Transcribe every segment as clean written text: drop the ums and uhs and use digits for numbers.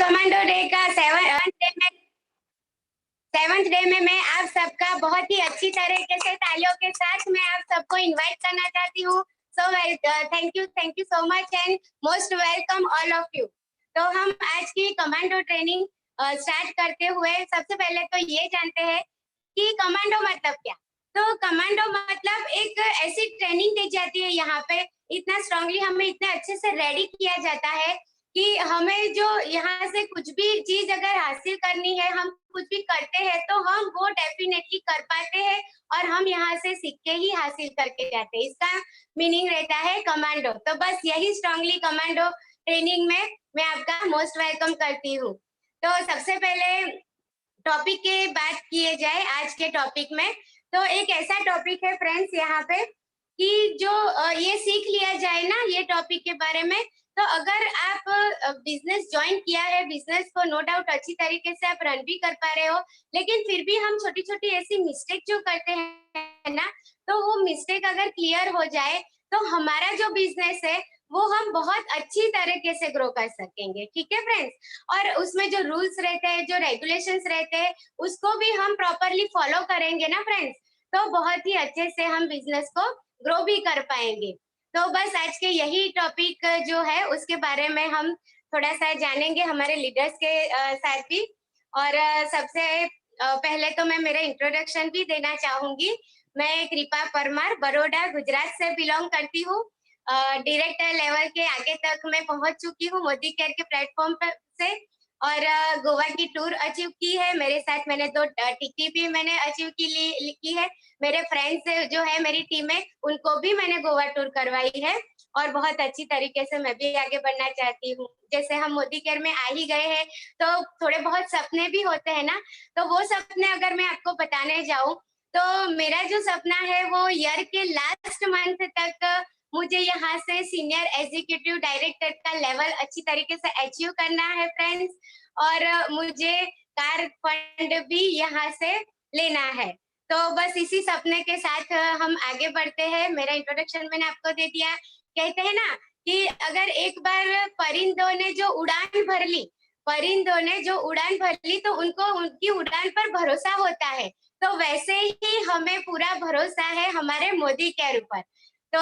Commando day का seventh day में मैं आप सबका बहुत ही अच्छी तरीके से तालियों के साथ मैं आप सबको इनवाइट करना चाहती हूँ। So thank you so much and most welcome all of you. तो हम आज की कमांडो ट्रेनिंग स्टार्ट करते हुए सबसे पहले तो ये जानते हैं कि कमांडो मतलब क्या। तो कमांडो मतलब एक ऐसी ट्रेनिंग दी जाती है, यहाँ पे इतना स्ट्रांगली हमें इतने अच्छे से रेडी किया जाता है कि हमें जो यहाँ से कुछ भी चीज अगर हासिल करनी है, हम कुछ भी करते हैं तो हम वो डेफिनेटली कर पाते हैं और हम यहाँ से सीख के ही हासिल करके जाते हैं। इसका मीनिंग रहता है कमांडो। तो बस यही स्ट्रांगली कमांडो ट्रेनिंग में मैं आपका मोस्ट वेलकम करती हूँ। तो सबसे पहले टॉपिक की बात किए जाए आज के टॉपिक में, तो एक ऐसा टॉपिक है फ्रेंड्स यहाँ पे कि जो ये सीख लिया जाए ना ये टॉपिक के बारे में, तो अगर आप बिजनेस ज्वाइन किया है, बिजनेस को नो डाउट अच्छी तरीके से आप रन भी कर पा रहे हो, लेकिन फिर भी हम छोटी छोटी ऐसी मिस्टेक जो करते हैं ना, तो वो मिस्टेक अगर क्लियर हो जाए तो हमारा जो बिजनेस है वो हम बहुत अच्छी तरीके से ग्रो कर सकेंगे। ठीक है फ्रेंड्स, और उसमें जो रूल्स रहते हैं, जो रेगुलेशंस रहते हैं, उसको भी हम प्रॉपरली फॉलो करेंगे ना फ्रेंड्स, तो बहुत ही अच्छे से हम बिजनेस को ग्रो भी कर पाएंगे। तो बस आज के यही टॉपिक जो है उसके बारे में हम थोड़ा सा जानेंगे हमारे लीडर्स के साथ भी। और सबसे पहले तो मैं मेरा इंट्रोडक्शन भी देना चाहूंगी। मैं कृपा परमार बड़ौदा गुजरात से बिलोंग करती हूँ। डायरेक्टर लेवल के आगे तक मैं पहुंच चुकी हूँ मोदी केयर के प्लेटफॉर्म पर से, और गोवा की टूर अचीव की है। मेरे साथ मैंने 2 टिकटी भी मैंने अचीव की है। मेरे फ्रेंड्स जो है मेरी टीम में, उनको भी मैंने गोवा टूर करवाई है और बहुत अच्छी तरीके से मैं भी आगे बढ़ना चाहती हूँ। जैसे हम मोदी केयर में आ ही गए हैं तो थोड़े बहुत सपने भी होते हैं ना, तो वो सपने अगर मैं आपको बताने जाऊँ तो मेरा जो सपना है वो ईयर के लास्ट मंथ तक मुझे यहाँ से सीनियर एग्जीक्यूटिव डायरेक्टर का लेवल अच्छी तरीके से अचीव करना है फ्रेंड्स, और मुझे कार फंड भी यहाँ से लेना है। तो बस इसी सपने के साथ हम आगे बढ़ते हैं। मेरा इंट्रोडक्शन मैंने आपको दे दिया। कहते हैं ना कि अगर एक बार परिंदों ने जो उड़ान भर ली, परिंदों ने जो उड़ान भर ली तो उनको उनकी उड़ान पर भरोसा होता है, तो वैसे ही हमें पूरा भरोसा है हमारे मोदी केयर ऊपर। तो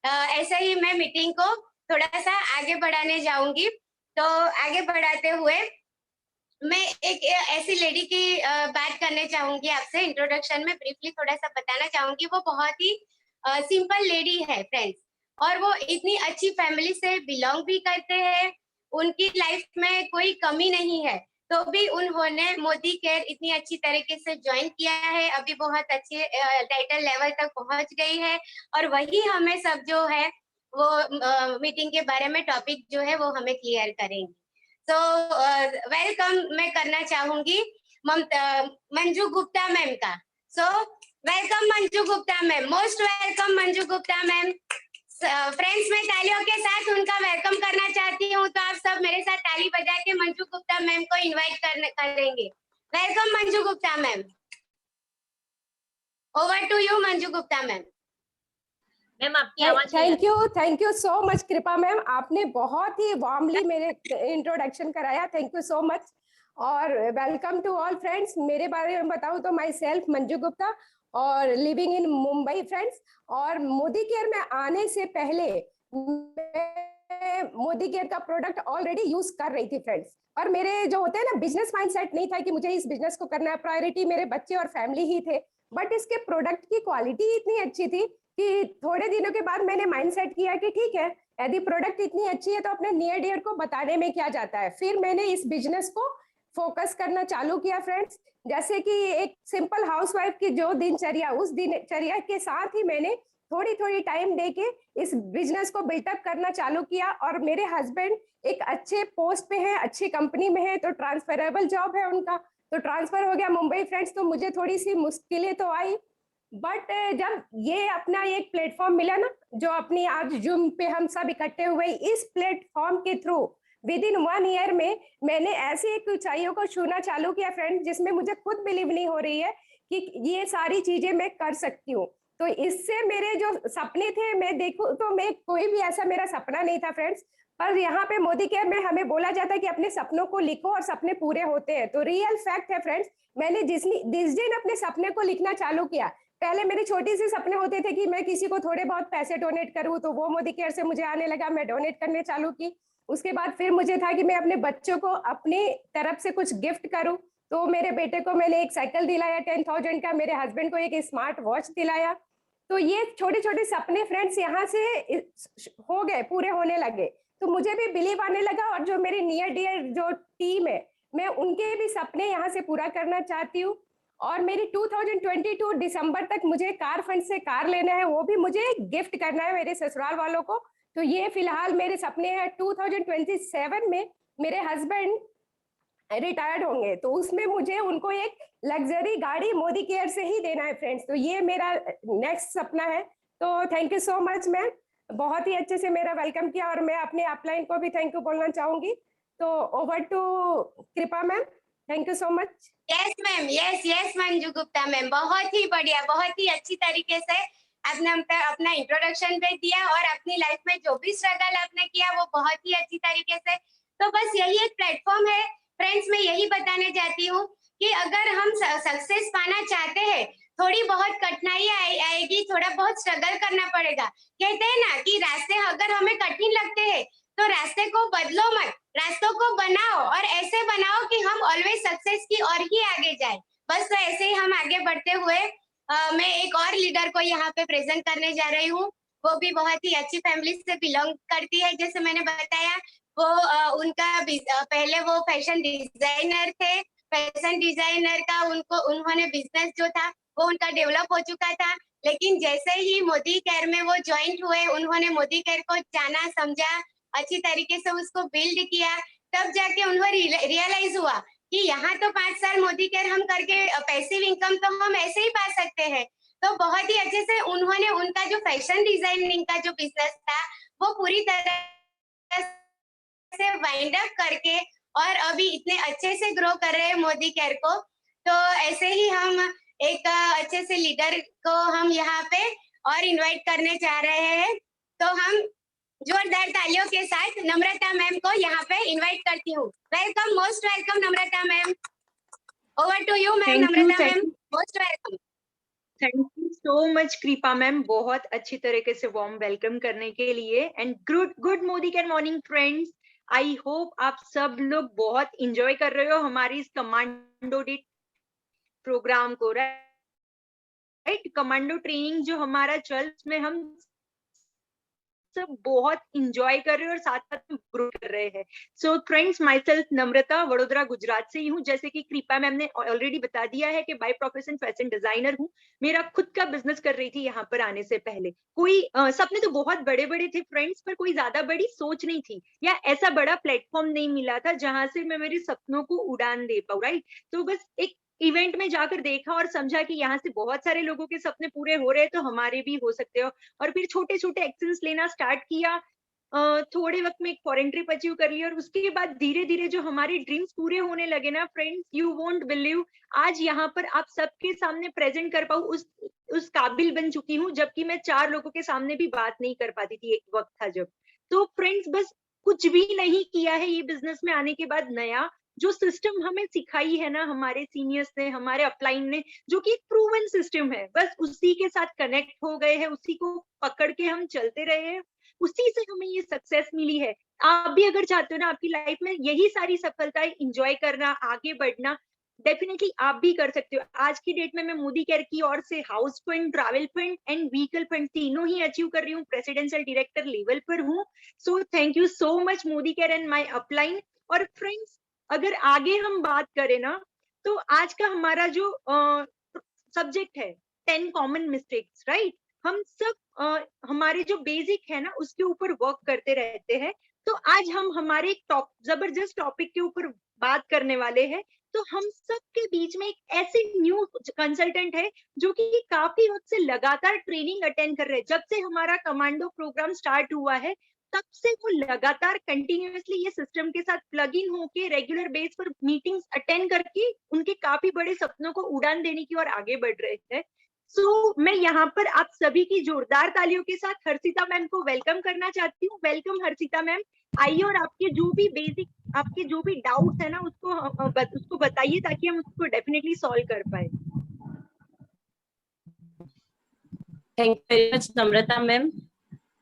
ऐसे ही मैं मीटिंग को थोड़ा सा आगे बढ़ाने जाऊंगी। तो आगे बढ़ाते हुए मैं एक ऐसी लेडी की बात करने चाहूंगी आपसे। इंट्रोडक्शन में ब्रीफली थोड़ा सा बताना चाहूंगी। वो बहुत ही सिंपल लेडी है फ्रेंड्स, और वो इतनी अच्छी फैमिली से बिलोंग भी करते हैं। उनकी लाइफ में कोई कमी नहीं है, तो भी उन्होंने मोदी केयर इतनी अच्छी तरीके से ज्वाइन किया है। अभी बहुत अच्छे टाइटल लेवल तक पहुंच गई है, और वही हमें सब जो है वो मीटिंग के बारे में टॉपिक जो है वो हमें क्लियर करेंगे। तो वेलकम मैं करना चाहूंगी मंजू गुप्ता मैम का। So welcome Manju Gupta ma'am, most welcome Manju Gupta ma'am. Friends मैं तालियों के साथ उनका वेलकम करना चाहती हूँ, तो आप सब मेरे साथ ताली बजा के मंजू गुप्ता मैम को इनवाइट करेंगे। Welcome Manju Gupta ma'am, over to you Manju Gupta ma'am. Ma'am आपकी आवाज thank you so much Kripa ma'am, आपने बहुत ही वार्मली मेरे इंट्रोडक्शन कराया, थैंक यू सो मच। और वेलकम टू ऑल फ्रेंड्स। मेरे बारे में बताऊं तो माई सेल्फ मंजू गुप्ता और लिविंग इन मुंबई फ्रेंड्स। और मोदी केयर में आने से पहले मैं मोदी केयर का प्रोडक्ट ऑलरेडी यूज कर रही थी फ्रेंड्स, और मेरे जो होते हैं ना बिजनेस माइंडसेट नहीं था कि मुझे इस बिजनेस को करना है, प्रायोरिटी मेरे बच्चे और फैमिली ही थे। बट इसके प्रोडक्ट की क्वालिटी इतनी अच्छी थी कि थोड़े दिनों के बाद मैंने माइंडसेट किया कि ठीक है, यदि प्रोडक्ट इतनी अच्छी है तो अपने नियर डियर को बताने में क्या जाता है। फिर मैंने इस बिजनेस को फोकस करना चालू किया फ्रेंड्स। जैसे कि एक सिंपल हाउसवाइफ की जो दिनचर्या, उस दिनचर्या के साथ ही मैंने थोड़ी थोड़ी टाइम देके इस बिजनेस को बिल्टअप करना चालू किया। और मेरे हस्बैंड एक अच्छे पोस्ट पे हैं, अच्छी कंपनी में है, तो ट्रांसफरेबल जॉब है उनका, तो ट्रांसफर हो गया मुंबई फ्रेंड्स। तो मुझे थोड़ी सी मुश्किलें तो आई, बट जब ये अपना एक प्लेटफॉर्म मिला ना, जो अपनी आज जूम पे हम सब इकट्ठे हुए, इस प्लेटफॉर्म के थ्रू विद इन 1 ईयर में मैंने ऐसी एक ऊंचाइयों को छूना चालू किया फ्रेंड, जिसमें मुझे खुद बिलीव नहीं हो रही है कि ये सारी चीजें मैं कर सकती हूँ। तो इससे मेरे जो सपने थे, मैं देखूं तो मैं कोई भी ऐसा मेरा सपना नहीं था फ्रेंड्स, पर यहाँ पे मोदी केयर में हमें बोला जाता है कि अपने सपनों को लिखो और सपने पूरे होते हैं। तो रियल फैक्ट है फ्रेंड्स, मैंने जिस दिन अपने सपने को लिखना चालू किया, पहले मेरे छोटी सी सपने होते थे कि मैं किसी को थोड़े बहुत पैसे डोनेट करूं, तो वो मोदी केयर से मुझे आने लगा, मैं डोनेट करने चालू की। उसके बाद फिर मुझे था कि मैं अपने बच्चों को अपनी तरफ से कुछ गिफ्ट करूं, तो मेरे बेटे को मैंने एक साइकिल दिलाया 10,000 का, मेरे हस्बैंड को एक स्मार्ट वॉच दिलाया। तो ये छोटे छोटे सपने फ्रेंड्स यहाँ से हो गए, पूरे होने लगे। तो मुझे भी बिलीव आने लगा, और जो मेरी नियर डियर जो टीम है, मैं उनके भी सपने यहाँ से पूरा करना चाहती हूँ। और मेरी 2022 दिसंबर तक मुझे कार फंड से कार लेना है, वो भी मुझे गिफ्ट करना है मेरे ससुराल वालों को। तो ये फिलहाल मेरे सपने हैं। 2027 में मेरे हस्बैंड रिटायर्ड होंगे, तो उसमें मुझे उनको एक लग्जरी गाड़ी मोदी केयर से ही देना है फ्रेंड्स। तो ये मेरा नेक्स्ट सपना है। तो thank you so much ma'am, बहुत ही अच्छे से मेरा वेलकम किया, और मैं अपने अपलाइन को भी थैंक यू बोलना चाहूंगी। तो ओवर टू कृपा ma'am, thank you so much. Yes ma'am, yes Manju Gupta ma'am, बहुत ही बढ़िया, बहुत ही अच्छी तरीके से आपने अपना इंट्रोडक्शन पे दिया, और अपनी लाइफ में जो भी स्ट्रगल आपने किया वो बहुत ही अच्छी तरीके से। तो बस यही एक प्लेटफॉर्म है फ्रेंड्स, मैं यही बताने चाहती हूँ कि अगर हम सक्सेस पाना चाहते हैं, थोड़ी बहुत कठिनाई आएगी, थोड़ा बहुत स्ट्रगल करना पड़ेगा। कहते हैं ना कि रास्ते अगर हमें कठिन लगते हैं तो रास्ते को बदलो मत, रास्तों को बनाओ, और ऐसे बनाओ कि हम ऑलवेज सक्सेस की ओर ही आगे जाए। बस तो ऐसे ही हम आगे बढ़ते हुए मैं एक और लीडर को यहाँ पे प्रेजेंट करने जा रही हूँ। वो भी बहुत ही अच्छी फैमिली से बिलोंग करती है, जैसे मैंने बताया। वो पहले वो फैशन डिजाइनर थे। फैशन डिजाइनर का उन्होंने बिजनेस जो था वो उनका डेवलप हो चुका था, लेकिन जैसे ही मोदी केयर में वो ज्वाइंट हुए, उन्होंने मोदी केयर को जाना, समझा, अच्छी तरीके से उसको बिल्ड किया, तब जाके उन्हें रियलाइज हुआ कि यहाँ तो 5 साल मोदी केयर हम करके पैसिव इनकम तो हम ऐसे ही पा सकते हैं। तो बहुत ही अच्छे से उन्होंने उनका जो फैशन डिजाइनिंग का जो बिजनेस था वो पूरी तरह से वाइंड अप करके, और अभी इतने अच्छे से ग्रो कर रहे हैं मोदी केयर को। तो ऐसे ही हम एक अच्छे से लीडर को हम यहाँ पे और इनवाइट करने जा रहे हैं। तो हम जोरदार तालियों के साथ नम्रता मैम को यहाँ पे इनवाइट करती हूँ। Welcome, most welcome Namrata ma'am. Over to you ma'am, Namrata ma'am, most welcome. Thank you so much Kripa ma'am, बहुत अच्छी तरीके से वार्म वेलकम करने के लिए। And good Modicare morning friends, I hope आप सब लोग बहुत इंजॉय कर रहे हो हमारी इस कमांडो डे प्रोग्राम को, राइट। कमांडो ट्रेनिंग जो हमारा चल, उसमें हम सब बहुत इंजॉय कर रहे हैं और साथ साथ में ग्रो कर रहे हैं। सो फ्रेंड्स, माई सेल्फ नम्रता, वडोदरा गुजरात से ही हूँ। जैसे कि कृपा मैम ने ऑलरेडी बता दिया है कि बाय प्रोफेशन फैशन डिजाइनर हूँ। मेरा खुद का बिजनेस कर रही थी यहाँ पर आने से पहले। कोई सपने तो बहुत बड़े बड़े थे फ्रेंड्स, पर कोई ज्यादा बड़ी सोच नहीं थी, या ऐसा बड़ा प्लेटफॉर्म नहीं मिला था जहां से मैं मेरे सपनों को उड़ान दे पाऊँ, राइट। तो बस एक इवेंट में जाकर देखा और समझा कि यहाँ से बहुत सारे लोगों के सपने पूरे हो रहे हैं, तो हमारे भी हो सकते हो। और फिर छोटे छोटे एक्शंस लेना स्टार्ट किया। थोड़े वक्त में एक फॉरेन ट्रिप अचीव कर लिया, और उसके बाद धीरे धीरे जो हमारे ड्रीम्स पूरे होने लगे ना फ्रेंड्स, यू वोंट बिलीव, आज यहाँ पर आप सबके सामने प्रेजेंट कर पाऊँ उस काबिल बन चुकी हूँ, जबकि मैं 4 लोगों के सामने भी बात नहीं कर पाती थी, एक वक्त था जब। तो फ्रेंड्स, बस कुछ भी नहीं किया है ये बिजनेस में आने के बाद नया। जो सिस्टम हमें सिखाई है ना हमारे सीनियर्स ने, हमारे अपलाइन ने, जो कि एक प्रूवन सिस्टम है, बस उसी के साथ कनेक्ट हो गए हैं, उसी को पकड़ के हम चलते रहे हैं, उसी से हमें ये सक्सेस मिली है। आप भी अगर चाहते हो ना आपकी लाइफ में यही सारी सफलताएं इंजॉय करना, आगे बढ़ना, डेफिनेटली आप भी कर सकते हो। आज की डेट में मैं मोदी केयर की ओर से house fund, travel fund and vehicle fund तीनों ही अचीव कर रही हूँ, प्रेसिडेंशियल डायरेक्टर लेवल पर हूँ। So thank you so much Modi care and my upline. और फ्रेंड्स, अगर आगे हम बात करें ना, तो आज का हमारा जो सब्जेक्ट है 10 कॉमन मिस्टेक्स, राइट। हम सब हमारे जो बेसिक है ना उसके ऊपर वर्क करते रहते हैं। तो आज हम हमारे एक जबरदस्त टॉपिक के ऊपर बात करने वाले हैं। तो हम सब के बीच में एक ऐसे न्यू कंसल्टेंट है जो कि काफी वक्त से लगातार ट्रेनिंग अटेंड कर रहे हैं। जब से हमारा कमांडो प्रोग्राम स्टार्ट हुआ है, तब से वो लगातार कंटिन्यूअसली ये सिस्टम के साथ प्लग इन होके रेगुलर बेस पर मीटिंग्स अटेंड करके उनके काफी बड़े सपनों को उड़ान देने की ओर आगे बढ़ रहे थे। मैं यहाँ पर आप सभी की जोरदार तालियों के साथ हर्षिता मैम को वेलकम करना चाहती हूँ। वेलकम हर्षिता मैम, आइए और आपके जो भी बेसिक, आपके जो भी डाउट्स है ना उसको बताइए ताकि हम उसको डेफिनेटली सॉल्व कर पाए। Thank you very much Namrata ma'am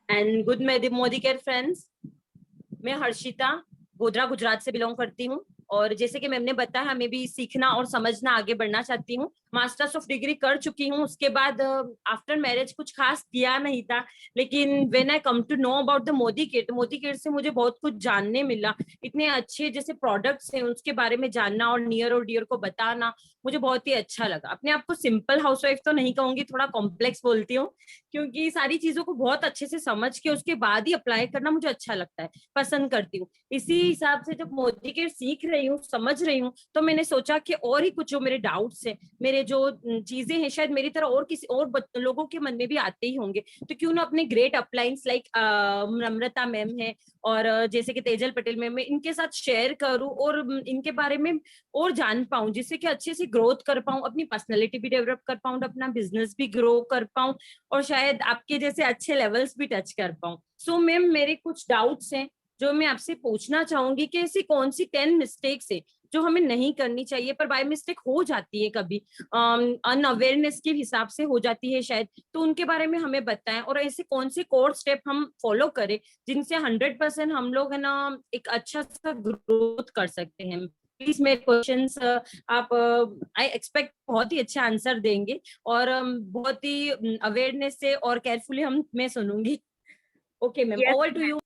and good Modi care friends. मैं हर्षिता गोधरा गुजरात से बिलोंग करती हूँ और जैसे कि मैम ने बताया मैं भी सीखना और समझना आगे बढ़ना चाहती हूँ। मास्टर्स ऑफ डिग्री कर चुकी हूँ, उसके बाद आफ्टर मैरिज कुछ खास किया नहीं था, लेकिन when I come to know about the Modi kit से मुझे बहुत कुछ जानने मिला। इतने अच्छे जैसे प्रोडक्ट्स हैं उसके बारे में जानना और नियर और डियर को बताना मुझे बहुत ही अच्छा लगा। अपने आप को सिंपल हाउसवाइफ तो नहीं कहूंगी, थोड़ा कॉम्प्लेक्स बोलती हूँ, क्योंकि सारी चीजों को बहुत अच्छे से समझ के उसके बाद ही अप्लाई करना मुझे अच्छा लगता है, पसंद करती हूँ। इसी हिसाब से जब मोदी केयर सीख रही हूँ, समझ रही हूँ, तो मैंने सोचा कि और ही कुछ जो मेरे डाउट्स हैं, मेरे जो चीजें हैं, शायद मेरी तरह और किसी और लोगों के मन में भी आते ही होंगे, तो क्यों ना अपने ग्रेट अपलाइंस लाइक नम्रता मैम है और जैसे कि तेजल पटेल मैम, मैं इनके साथ शेयर करूं और इनके बारे में और जान पाऊं, जिससे कि अच्छे से ग्रोथ कर पाऊं, अपनी पर्सनैलिटी भी डेवलप कर पाऊं, अपना बिजनेस भी ग्रो कर पाऊं और शायद आपके जैसे अच्छे लेवल्स भी टच कर पाऊं। सो मैम मेरे कुछ डाउट्स हैं जो मैं आपसे पूछना चाहूंगी कि ऐसी कौन सी 10 मिस्टेक्स है जो हमें नहीं करनी चाहिए पर बाय मिस्टेक हो जाती है, कभी अनअवेयरनेस के हिसाब से हो जाती है शायद, तो उनके बारे में हमें बताएं। और ऐसे कौन से कोर स्टेप हम फॉलो करें जिनसे 100% हम लोग है ना एक अच्छा सा ग्रोथ कर सकते हैं। प्लीज मेरे क्वेश्चंस आप आई एक्सपेक्ट बहुत ही अच्छा आंसर देंगे और बहुत ही अवेयरनेस से और केयरफुली मैं सुनूंगी। Okay ma'am, over to you.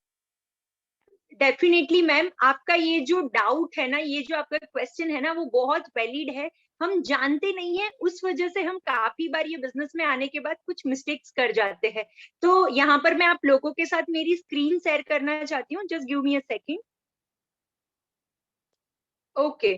Definitely ma'am, आपका ये जो डाउट है ना, ये जो आपका क्वेश्चन है ना, वो बहुत वैलिड है। हम जानते नहीं है, उस वजह से हम काफी बार ये बिजनेस में आने के बाद कुछ मिस्टेक्स कर जाते हैं। तो यहाँ पर मैं आप लोगों के साथ मेरी स्क्रीन शेयर करना चाहती हूँ। Just give me a second. Okay,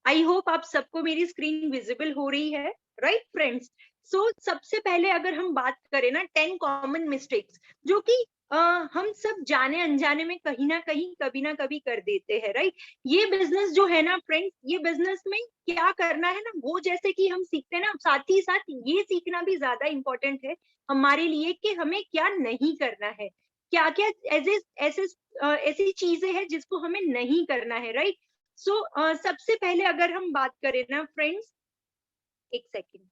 I hope आप सबको मेरी स्क्रीन विजिबल हो रही है, राइट फ्रेंड्स। सो सबसे पहले अगर हम बात करें ना 10 कॉमन मिस्टेक्स जो कि हम सब जाने अनजाने में कहीं ना कहीं कभी ना कभी कर देते हैं, राइट। ये बिजनेस जो है ना फ्रेंड्स, ये बिजनेस में क्या करना है ना, वो जैसे कि हम सीखते हैं ना, साथ ही साथ ये सीखना भी ज्यादा इंपॉर्टेंट है हमारे लिए कि हमें क्या नहीं करना है, क्या क्या ऐसे ऐसे ऐसी चीजें हैं जिसको हमें नहीं करना है, राइट। सो सबसे पहले अगर हम बात करें ना फ्रेंड्स, एक सेकेंड।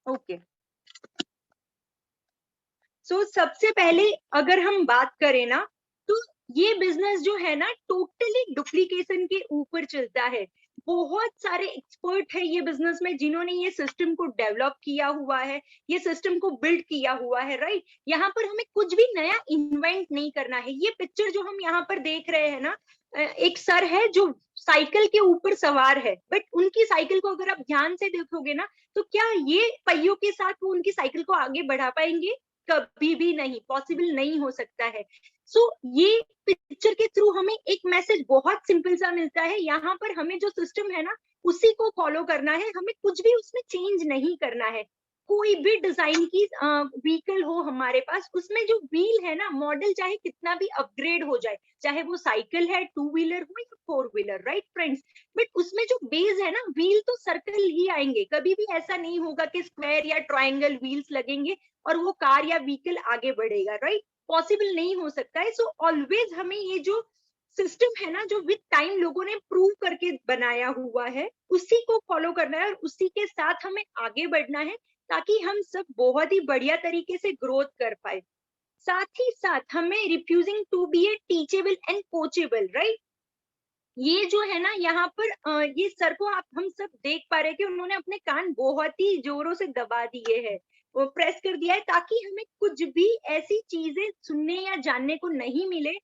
ओके, सो सबसे पहले अगर हम बात करें ना, तो ये बिजनेस जो है ना टोटली डुप्लीकेशन के ऊपर चलता है। बहुत सारे एक्सपर्ट है ये बिजनेस में जिन्होंने ये सिस्टम को डेवलप किया हुआ है, ये सिस्टम को बिल्ड किया हुआ है, राइट। यहाँ पर हमें कुछ भी नया इन्वेंट नहीं करना है। ये पिक्चर जो हम यहाँ पर देख रहे हैं ना, एक सर है जो साइकिल के ऊपर सवार है, बट उनकी साइकिल को अगर आप ध्यान से देखोगे ना, तो क्या ये पहियों के साथ वो उनकी साइकिल को आगे बढ़ा पाएंगे? कभी भी नहीं, पॉसिबल नहीं हो सकता है। सो ये पिक्चर के थ्रू हमें एक मैसेज बहुत सिंपल सा मिलता है। यहाँ पर हमें जो सिस्टम है ना उसी को फॉलो करना है, हमें कुछ भी उसमें चेंज नहीं करना है। कोई भी डिजाइन की व्हीकल हो हमारे पास, उसमें जो व्हील है ना, मॉडल चाहे कितना भी अपग्रेड हो जाए, चाहे वो साइकिल है, 2 व्हीलर हो या 4 व्हीलर, राइट फ्रेंड्स, बट उसमें जो बेस है ना, व्हील तो सर्कल ही आएंगे। कभी भी ऐसा नहीं होगा कि स्क्वायर या ट्राइंगल व्हील्स लगेंगे और वो कार या व्हीकल आगे बढ़ेगा, राइट। पॉसिबल नहीं हो सकता है। सो ऑलवेज हमें ये जो सिस्टम है ना, जो विद टाइम लोगों ने प्रूव करके बनाया हुआ है, उसी को फॉलो करना है और उसी के साथ हमें आगे बढ़ना है, ताकि हम सब बहुत ही बढ़िया तरीके से ग्रोथ कर पाए। साथ ही साथ हमें refusing to be a teachable and coachable, right. ये जो है ना यहाँ पर ये सर को आप हम सब देख पा रहे हैं कि उन्होंने अपने कान बहुत ही जोरों से दबा दिए हैं, वो प्रेस कर दिया है, ताकि हमें कुछ भी ऐसी चीजें सुनने या जानने को नहीं मिले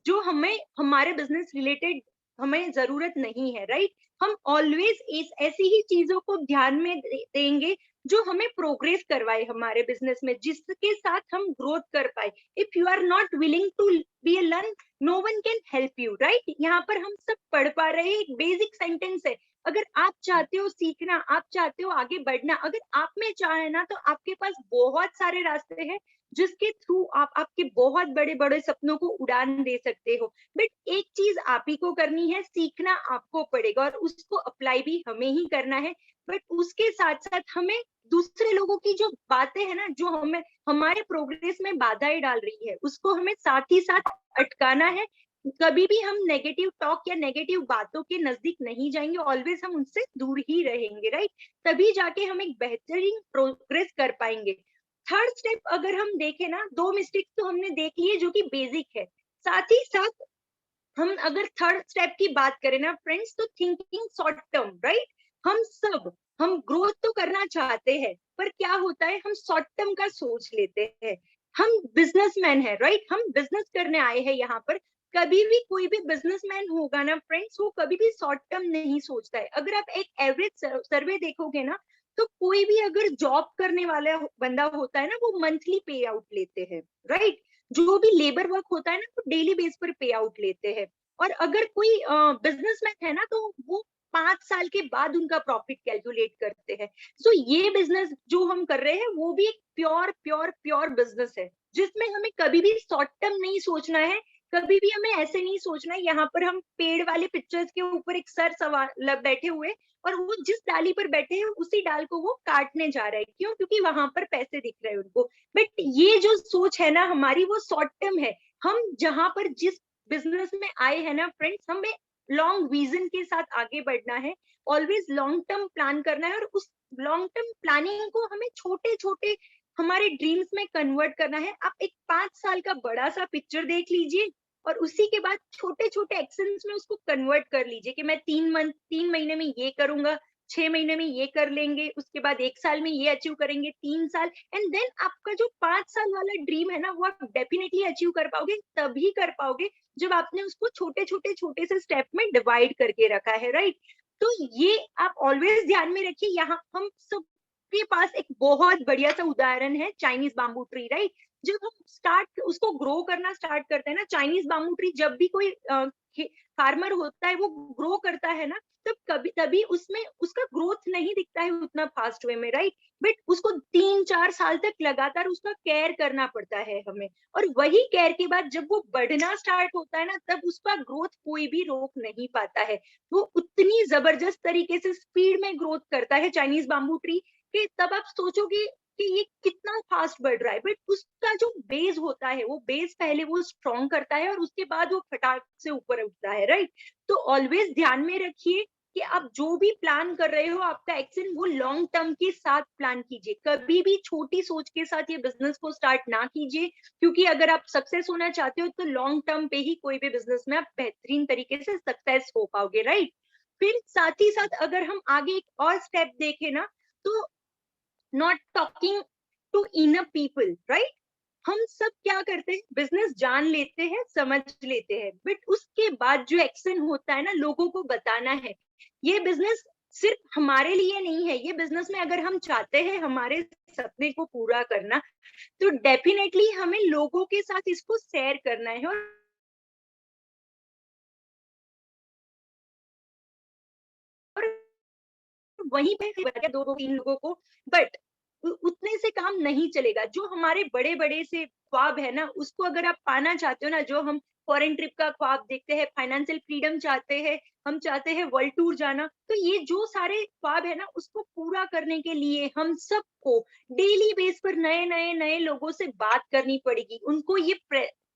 जो हमें हमारे बिजनेस रिलेटेड हमें जरूरत नहीं है, राइट। हम ऑलवेज ऐसी ही चीजों को ध्यान में देंगे जो हमें प्रोग्रेस करवाए हमारे बिजनेस में, जिसके साथ हम ग्रोथ कर पाए। If you are not willing to be a learn, no one can help you, right. यहाँ पर हम सब पढ़ पा रहे हैं, एक बेसिक सेंटेंस है, अगर आप चाहते हो सीखना, आप चाहते हो आगे बढ़ना, अगर आप में चाह है ना, तो आपके पास बहुत सारे रास्ते हैं जिसके थ्रू आप आपके बहुत बड़े बड़े सपनों को उड़ान दे सकते हो। बट एक चीज आप ही को करनी है, सीखना आपको पड़ेगा और उसको अप्लाई भी हमें ही करना है। बट उसके साथ साथ हमें दूसरे लोगों की जो बातें है ना, जो हमें हमारे प्रोग्रेस में बाधाएं डाल रही है, उसको हमें साथ ही साथ अटकाना है। कभी भी हम नेगेटिव टॉक या नेगेटिव बातों के नजदीक नहीं जाएंगे, ऑलवेज हम उनसे दूर ही रहेंगे, राइट? तभी जाके हम एक बेहतरीन प्रोग्रेस कर पाएंगे। थर्ड स्टेप अगर हम देखें ना, 2 मिस्टेक्स तो हमने देख ली है जो कि बेसिक है। साथ ही साथ हम अगर थर्ड स्टेप की बात करें ना फ्रेंड्स, तो थिंकिंग शॉर्ट टर्म, राइट? हम ग्रोथ तो करना चाहते हैं, पर क्या होता है, हम शॉर्ट टर्म का सोच लेते हैं। हम बिजनेसमैन है, राइट? हम बिजनेस करने आए हैं यहाँ पर। कभी भी कोई भी बिजनेसमैन होगा ना फ्रेंड्स, वो कभी भी शॉर्ट टर्म नहीं सोचता है। अगर आप एक एवरेज सर्वे देखोगे ना, तो कोई भी अगर जॉब करने वाला बंदा होता है ना, वो मंथली पे आउट लेते हैं, राइट? जो भी लेबर वर्क होता है ना, वो डेली बेस पर पे आउट लेते हैं। और अगर कोई बिजनेसमैन है ना, तो वो 5 साल के बाद उनका प्रॉफिट कैलकुलेट करते हैं। सो ये बिजनेस जो हम कर रहे हैं, वो भी एक प्योर प्योर प्योर बिजनेस है, जिसमें हमें कभी भी शॉर्ट टर्म नहीं सोचना है। कभी भी हमें ऐसे नहीं सोचना है, यहाँ पर हम पेड़ वाले पिक्चर्स के ऊपर एक सर सवार बैठे हुए, और वो जिस डाली पर बैठे हैं उसी डाल को वो काटने जा रहा है। क्यों? क्योंकि वहां पर पैसे दिख रहे हैं उनको। बट ये जो सोच है ना हमारी, वो शॉर्ट टर्म है। हम जहां पर जिस बिजनेस में आए हैं ना फ्रेंड्स, हमें लॉन्ग विजन के साथ आगे बढ़ना है। ऑलवेज लॉन्ग टर्म प्लान करना है, और उस लॉन्ग टर्म प्लानिंग को हमें छोटे छोटे हमारे ड्रीम्स में कन्वर्ट करना है। आप एक 5 साल का बड़ा सा पिक्चर देख लीजिए, और उसी के बाद छोटे छोटे एक्शंस में उसको कन्वर्ट कर लीजिए कि मैं 3 महीने में ये करूंगा, 6 महीने में ये कर लेंगे, उसके बाद 1 साल में ये अचीव करेंगे, 3 साल, एंड देन आपका जो 5 साल वाला ड्रीम है ना, वो आप डेफिनेटली अचीव कर पाओगे। तभी कर पाओगे जब आपने उसको छोटे छोटे छोटे से स्टेप में डिवाइड करके रखा है, राइट? तो ये आप ऑलवेज ध्यान में रखिए। यहाँ हम सब के पास एक बहुत बढ़िया सा उदाहरण है, चाइनीज बाम्बू ट्री, राइट? जब हम स्टार्ट उसको ग्रो करना स्टार्ट करते हैं ना, चाइनीज बाम्बू ट्री, जब भी कोई फार्मर होता है वो ग्रो करता है ना, तब कभी तभी उसमें उसका ग्रोथ नहीं दिखता है उतना फास्ट वे में, राइट? बट उसको 3-4 साल तक लगातार उसका केयर करना पड़ता है हमें। और वही केयर के बाद जब वो बढ़ना स्टार्ट होता है ना, तब उसका ग्रोथ कोई भी रोक नहीं पाता है। वो उतनी जबरदस्त तरीके से स्पीड में ग्रोथ करता है चाइनीज बाम्बू ट्री, कि तब आप सोचोगे कि ये कितना फास्ट बढ़ रहा है। बट उसका जो बेस होता है, वो बेस पहले वो स्ट्रॉन्ग करता है, और उसके बाद वो फटाक से ऊपर उठता है, राइट? तो ऑलवेज ध्यान में रखिए कि आप जो भी प्लान कर रहे हो, आपका एक्शन वो लॉन्ग टर्म के साथ प्लान कीजिए। कभी भी छोटी सोच के साथ ये बिजनेस को स्टार्ट ना कीजिए, क्योंकि अगर आप सक्सेस होना चाहते हो, तो लॉन्ग टर्म पे ही कोई भी बिजनेस में आप बेहतरीन तरीके से सक्सेस हो पाओगे, राइट? फिर साथ ही साथ अगर हम आगे एक और स्टेप देखें ना, तो not talking to inner people, right? हम सब क्या करते हैं, बिजनेस जान लेते हैं, समझ लेते हैं, बट उसके बाद जो एक्शन होता है ना, लोगों को बताना है। ये बिजनेस सिर्फ हमारे लिए नहीं है। ये बिजनेस में अगर हम चाहते हैं हमारे सपने को पूरा करना, तो डेफिनेटली हमें लोगों के साथ इसको शेयर करना है। और वहीं पे 2-3 लोगों को, बट उतने से काम नहीं चलेगा। जो हमारे बड़े बड़े से ख्वाब है ना, उसको अगर आप पाना चाहते हो ना, जो हम फॉरेन ट्रिप का ख्वाब देखते हैं, फाइनेंशियल फ्रीडम चाहते हैं, हम चाहते हैं वर्ल्ड टूर जाना, तो ये जो सारे ख्वाब है ना, उसको पूरा करने के लिए हम सबको डेली बेस पर नए नए नए लोगों से बात करनी पड़ेगी, उनको ये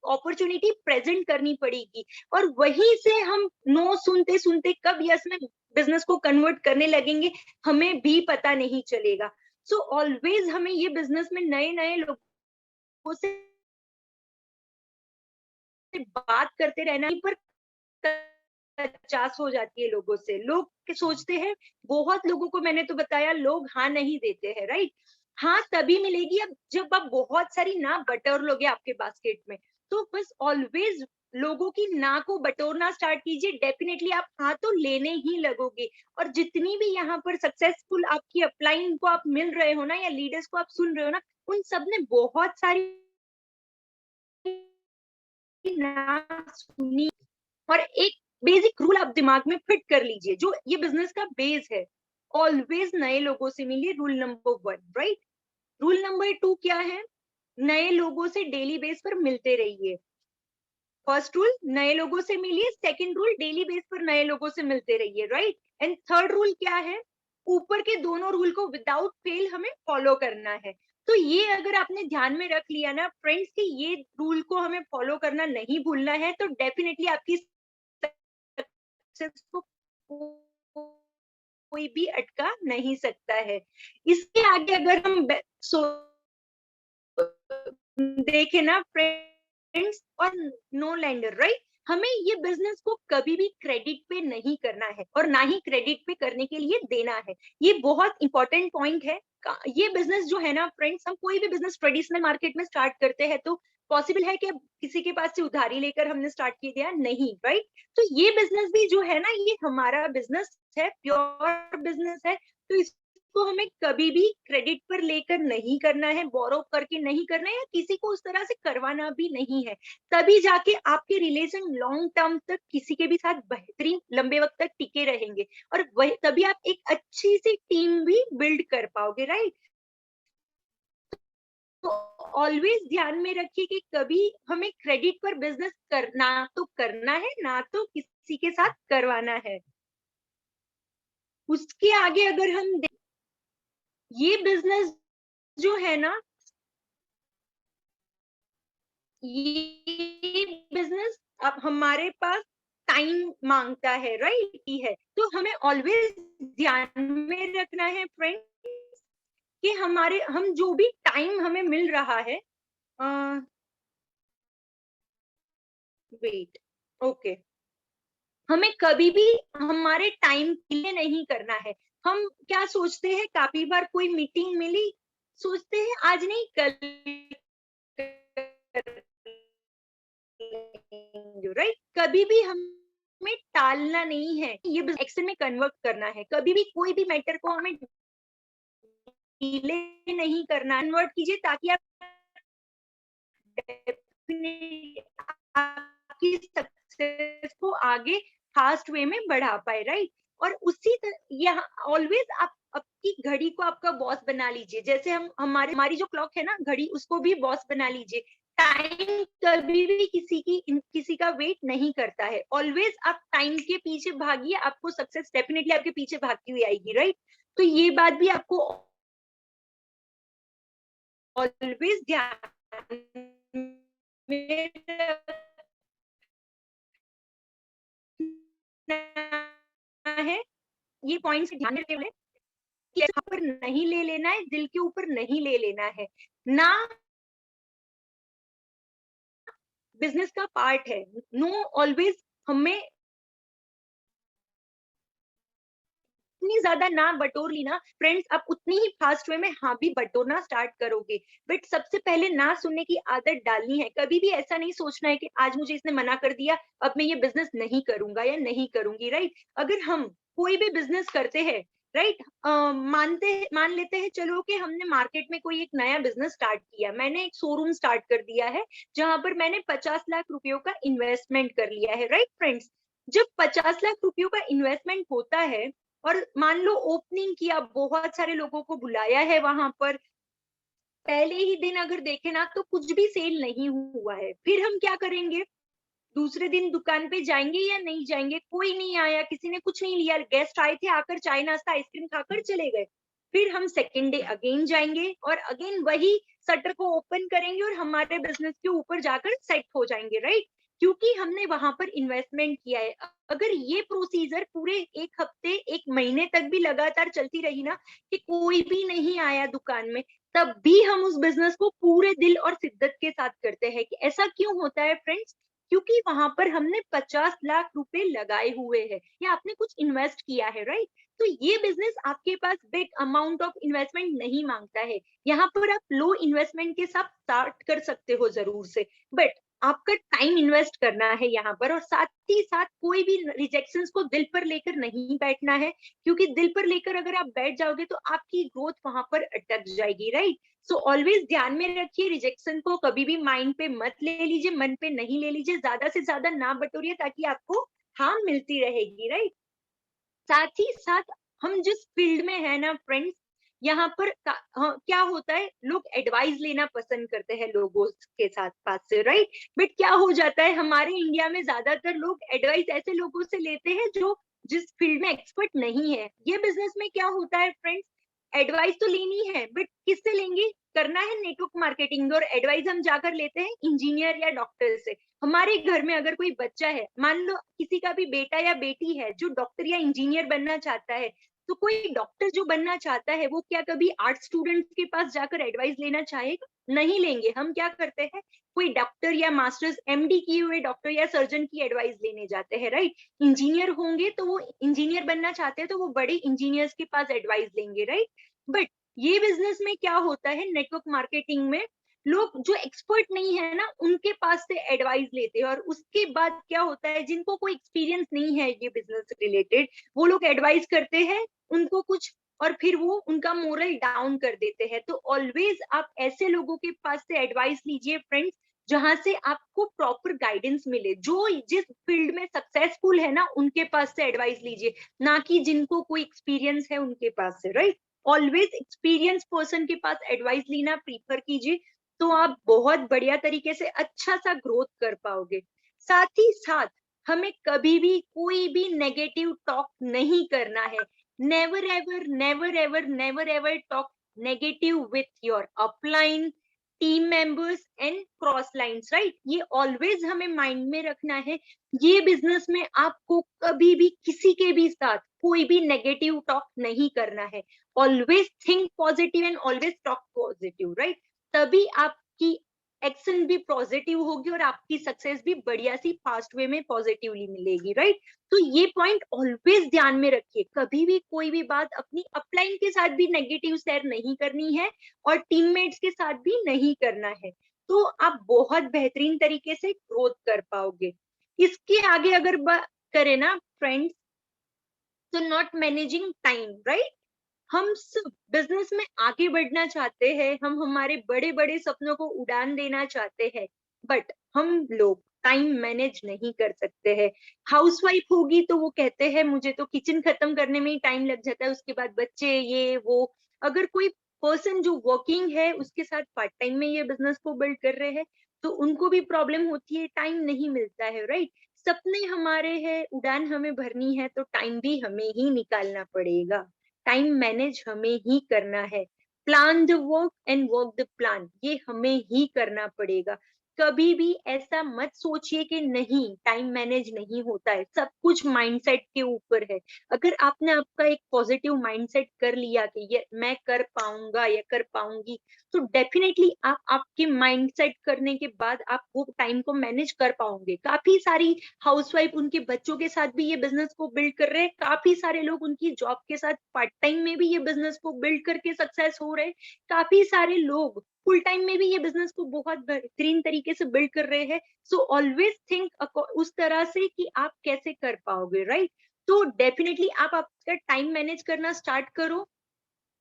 अपॉर्चुनिटी प्रेजेंट करनी पड़ेगी। और वहीं से हम नो सुनते सुनते कब यस में बिजनेस को कन्वर्ट करने लगेंगे, हमें भी पता नहीं चलेगा। सो ऑलवेज हमें ये बिजनेस में नए नए लोगों से बात करते रहना। पर 50 हो जाती है लोगों से। लोग सोचते हैं, बहुत लोगों को मैंने तो बताया, लोग हाँ नहीं देते हैं, राइट? हाँ तभी मिलेगी अब जब आप बहुत सारी ना बटोर लोगे आपके बास्केट में। तो बस ऑलवेज लोगों की ना को बटोरना स्टार्ट कीजिए, डेफिनेटली आप हाँ तो लेने ही लगोगे। और जितनी भी यहाँ पर सक्सेसफुल आपकी अपलाइन को आप मिल रहे हो ना, या लीडर्स को आप सुन रहे हो ना, उन सब ने बहुत सारी ना सुनी। और एक बेसिक रूल आप दिमाग में फिट कर लीजिए, जो ये बिजनेस का बेस है। ऑलवेज नए लोगों से मिलिए, rule number 1, right. Rule number 2 क्या है? नए लोगों से डेली बेस पर मिलते रहिए। फर्स्ट रूल, नए लोगों से मिलिए। सेकंड रूल, डेली बेस पर नए लोगों से मिलते रहिए, राइट। एंड थर्ड रूल क्या है? ऊपर के दोनों रूल को विदाउट फेल हमें फॉलो करना है। तो ये अगर आपने ध्यान में रख लिया ना फ्रेंड्स कि ये रूल को हमें फॉलो करना नहीं भूलना है, तो डेफिनेटली आपकी सक्सेस को कोई भी अटका नहीं सकता है। इसके आगे अगर हम देखें ना फ्रेंड्स, और नो लेंडर, राइट। हमें ये बिजनेस को कभी भी क्रेडिट पे नहीं करना है और ना ही क्रेडिट पे करने के लिए देना है। ये बहुत इंपॉर्टेंट पॉइंट है। ये बिजनेस जो है ना फ्रेंड्स, हम कोई भी बिजनेस ट्रेडिशनल मार्केट में स्टार्ट करते हैं तो पॉसिबल है कि अब किसी के पास से उधारी लेकर हमने स्टार्ट किया दिया, नहीं, राइट। तो ये बिजनेस भी जो है ना, ये हमारा बिजनेस है, प्योर बिजनेस है। तो इसको हमें कभी भी क्रेडिट पर लेकर नहीं करना है, बोरो करके नहीं करना है, या किसी को उस तरह से करवाना भी नहीं है। तभी जाके आपके रिलेशन लॉन्ग टर्म तक किसी के भी साथ बेहतरीन लंबे वक्त तक टिके रहेंगे, और वही तभी आप एक अच्छी सी टीम भी बिल्ड कर पाओगे, राइट। तो ऑलवेज ध्यान में रखिए कि कभी हमें क्रेडिट पर बिजनेस करना तो करना है, ना तो किसी के साथ करवाना है। उसके आगे अगर हम ये बिजनेस जो है ना, ये बिजनेस अब हमारे पास टाइम मांगता है, राइट है। तो हमें ऑलवेज ध्यान में रखना है फ्रेंड्स कि हम जो भी टाइम हमें मिल रहा है, वेट, ओके, हमें कभी भी हमारे टाइम के लिए नहीं करना है। हम क्या सोचते हैं, काफी बार कोई मीटिंग मिली, सोचते हैं आज नहीं कल, राइट। कभी भी हमें टालना नहीं है, ये एक्शन में कन्वर्ट करना है। कभी भी कोई भी मैटर को हमें डिले नहीं करना, कन्वर्ट कीजिए ताकि आप आपकी सक्सेस को आगे फास्ट वे में बढ़ा पाए, राइट। और उसी यहाँ ऑलवेज आप आपकी घड़ी को आपका बॉस बना लीजिए। जैसे हमारी जो क्लॉक है ना, घड़ी, उसको भी बॉस बना लीजिए। टाइम कभी भी किसी का वेट नहीं करता है। ऑलवेज आप टाइम के पीछे भागिए, आपको सक्सेस डेफिनेटली आपके पीछे भागती हुई आएगी, राइट। तो ये बात भी आपको ऑलवेज ध्यान में है। ये पॉइंट्स ध्यान में रखने कि यहाँ पर नहीं ले लेना है, दिल के ऊपर नहीं ले लेना है ना, बिजनेस का पार्ट है। नो, ऑलवेज हमें इतनी ज्यादा ना बटोर ली ना फ्रेंड्स, आप उतनी ही फास्ट वे में हाँ भी बटोरना स्टार्ट करोगे। बट सबसे पहले ना सुनने की आदत डालनी है। कभी भी ऐसा नहीं सोचना है कि आज मुझे इसने मना कर दिया, अब मैं ये बिजनेस नहीं करूंगा या नहीं करूंगी, राइट। अगर हम कोई भी बिजनेस करते हैं, राइट, मान लेते हैं चलो कि हमने मार्केट में कोई एक नया बिजनेस स्टार्ट किया। मैंने एक शोरूम स्टार्ट कर दिया है जहां पर मैंने 50 लाख रुपयों का इन्वेस्टमेंट कर लिया है, राइट फ्रेंड्स। जब 50 लाख रुपयों का इन्वेस्टमेंट होता है और मान लो ओपनिंग किया, बहुत सारे लोगों को बुलाया है वहां पर, पहले ही दिन अगर देखे ना तो कुछ भी सेल नहीं हुआ है, फिर हम क्या करेंगे? दूसरे दिन दुकान पे जाएंगे या नहीं जाएंगे? कोई नहीं आया, किसी ने कुछ नहीं लिया, गेस्ट आए थे, आकर चाय नाश्ता आइसक्रीम खाकर चले गए। फिर हम सेकेंड डे अगेन जाएंगे और अगेन वही शटर को ओपन करेंगे और हमारे बिजनेस के ऊपर जाकर सेट हो जाएंगे, राइट। क्योंकि हमने वहां पर इन्वेस्टमेंट किया है। अगर ये प्रोसीजर पूरे एक हफ्ते, एक महीने तक भी लगातार चलती रही ना, कि कोई भी नहीं आया दुकान में, तब भी हम उस बिजनेस को पूरे दिल और शिद्दत के साथ करते हैं। कि ऐसा क्यों होता है फ्रेंड्स? क्योंकि वहां पर हमने 50 लाख रुपए लगाए हुए हैं या आपने कुछ इन्वेस्ट किया है, राइट। तो ये बिजनेस आपके पास बिग अमाउंट ऑफ इन्वेस्टमेंट नहीं मांगता है। यहाँ पर आप लो इन्वेस्टमेंट के साथ स्टार्ट कर सकते हो जरूर से, बट आपका टाइम इन्वेस्ट करना है यहाँ पर, और साथ ही साथ कोई भी रिजेक्शंस को दिल पर लेकर नहीं बैठना है। क्योंकि दिल पर लेकर अगर आप बैठ जाओगे तो आपकी ग्रोथ वहां पर अटक जाएगी, राइट। सो ऑलवेज ध्यान में रखिए, रिजेक्शन को कभी भी माइंड पे मत ले लीजिए, मन पे नहीं ले लीजिए, ज्यादा से ज्यादा ना बटोरिए ताकि आपको हाँ मिलती रहेगी, राइट। साथ ही साथ हम जिस फील्ड में है ना फ्रेंड्स, यहाँ पर हाँ, क्या होता है, लोग एडवाइस लेना पसंद करते हैं लोगों के साथ पास से, राइट। बट क्या हो जाता है, हमारे इंडिया में ज्यादातर लोग एडवाइस ऐसे लोगों से लेते हैं जो जिस फील्ड में एक्सपर्ट नहीं है। ये बिजनेस में क्या होता है फ्रेंड्स, एडवाइस तो लेनी है बट किससे लेंगे, करना है नेटवर्क मार्केटिंग, और एडवाइस हम जाकर लेते हैं इंजीनियर या डॉक्टर से। हमारे घर में अगर कोई बच्चा है, मान लो किसी का भी बेटा या बेटी है जो डॉक्टर या इंजीनियर बनना चाहता है, तो कोई डॉक्टर जो बनना चाहता है वो क्या कभी आर्ट स्टूडेंट्स के पास जाकर एडवाइस लेना चाहेगा? नहीं लेंगे। हम क्या करते हैं, कोई डॉक्टर या मास्टर्स एमडी किए हुए डॉक्टर या सर्जन की एडवाइस लेने जाते हैं, राइट। इंजीनियर होंगे तो वो इंजीनियर बनना चाहते हैं तो वो बड़े इंजीनियर्स के पास एडवाइस लेंगे, राइट। बट ये बिजनेस में क्या होता है, नेटवर्क मार्केटिंग में लोग जो एक्सपर्ट नहीं है ना उनके पास से एडवाइस लेते हैं, और उसके बाद क्या होता है, जिनको कोई एक्सपीरियंस नहीं है ये बिजनेस रिलेटेड, वो लोग एडवाइस करते हैं उनको कुछ, और फिर वो उनका मोरल डाउन कर देते हैं। तो ऑलवेज आप ऐसे लोगों के पास से एडवाइस लीजिए फ्रेंड्स, जहां से आपको प्रॉपर गाइडेंस मिले। जो जिस फील्ड में सक्सेसफुल है ना उनके पास से एडवाइस लीजिए, ना कि जिनको कोई एक्सपीरियंस है उनके पास से, राइट। ऑलवेज एक्सपीरियंस पर्सन के पास एडवाइस लेना प्रीफर कीजिए, तो आप बहुत बढ़िया तरीके से अच्छा सा ग्रोथ कर पाओगे। साथ ही साथ हमें कभी भी कोई भी नेगेटिव टॉक नहीं करना है। Never ever never ever never ever talk negative with your upline, team members and cross lines, right. ये ऑलवेज हमें माइंड में रखना है। ये बिजनेस में आपको कभी भी किसी के भी साथ कोई भी नेगेटिव टॉक नहीं करना है। Always think positive and always talk positive, right. तभी आपकी एक्शन भी पॉजिटिव होगी और आपकी सक्सेस भी बढ़िया सी फास्ट वे में पॉजिटिवली मिलेगी, राइट। तो ये पॉइंट ऑलवेज ध्यान में रखिए, कभी भी कोई भी बात अपनी अपलाइन के साथ भी नेगेटिव शेयर नहीं करनी है और टीममेट्स के साथ भी नहीं करना है, तो आप बहुत बेहतरीन तरीके से ग्रोथ कर पाओगे। इसके आगे अगर बात करें ना फ्रेंड्स, तो नॉट मैनेजिंग टाइम, राइट। हम सब बिजनेस में आगे बढ़ना चाहते हैं, हम हमारे बड़े बड़े सपनों को उड़ान देना चाहते हैं, बट हम लोग टाइम मैनेज नहीं कर सकते हैं। हाउसवाइफ होगी तो वो कहते हैं मुझे तो किचन खत्म करने में ही टाइम लग जाता है, उसके बाद बच्चे ये वो। अगर कोई पर्सन जो वर्किंग है उसके साथ पार्ट टाइम में ये बिजनेस को बिल्ड कर रहे हैं, तो उनको भी प्रॉब्लम होती है, टाइम नहीं मिलता है, राइट। सपने हमारे हैं, उड़ान हमें भरनी है, तो टाइम भी हमें ही निकालना पड़ेगा। टाइम मैनेज हमें ही करना है। Plan the work and work the plan, ये हमें ही करना पड़ेगा। कभी भी ऐसा मत सोचिए कि नहीं टाइम मैनेज नहीं होता है, सब कुछ माइंडसेट के ऊपर है। अगर आपने आपका एक पॉजिटिव माइंडसेट कर लिया कि ये मैं कर पाऊंगा या कर पाऊंगी, तो डेफिनेटली आप आपके माइंडसेट करने के बाद आप वो टाइम को मैनेज कर पाओगे। काफी सारी हाउसवाइफ उनके बच्चों के साथ भी ये बिजनेस को बिल्ड कर रहे हैं, काफी सारे लोग उनकी जॉब के साथ पार्ट टाइम में भी ये बिजनेस को बिल्ड करके सक्सेस हो रहे हैं, काफी सारे लोग फुल टाइम में भी ये बिजनेस को बहुत बेहतरीन तरीके से बिल्ड कर रहे हैं। सो ऑलवेज थिंक उस तरह से कि आप कैसे कर पाओगे, राइट। तो डेफिनेटली आप आपका टाइम मैनेज करना स्टार्ट करो।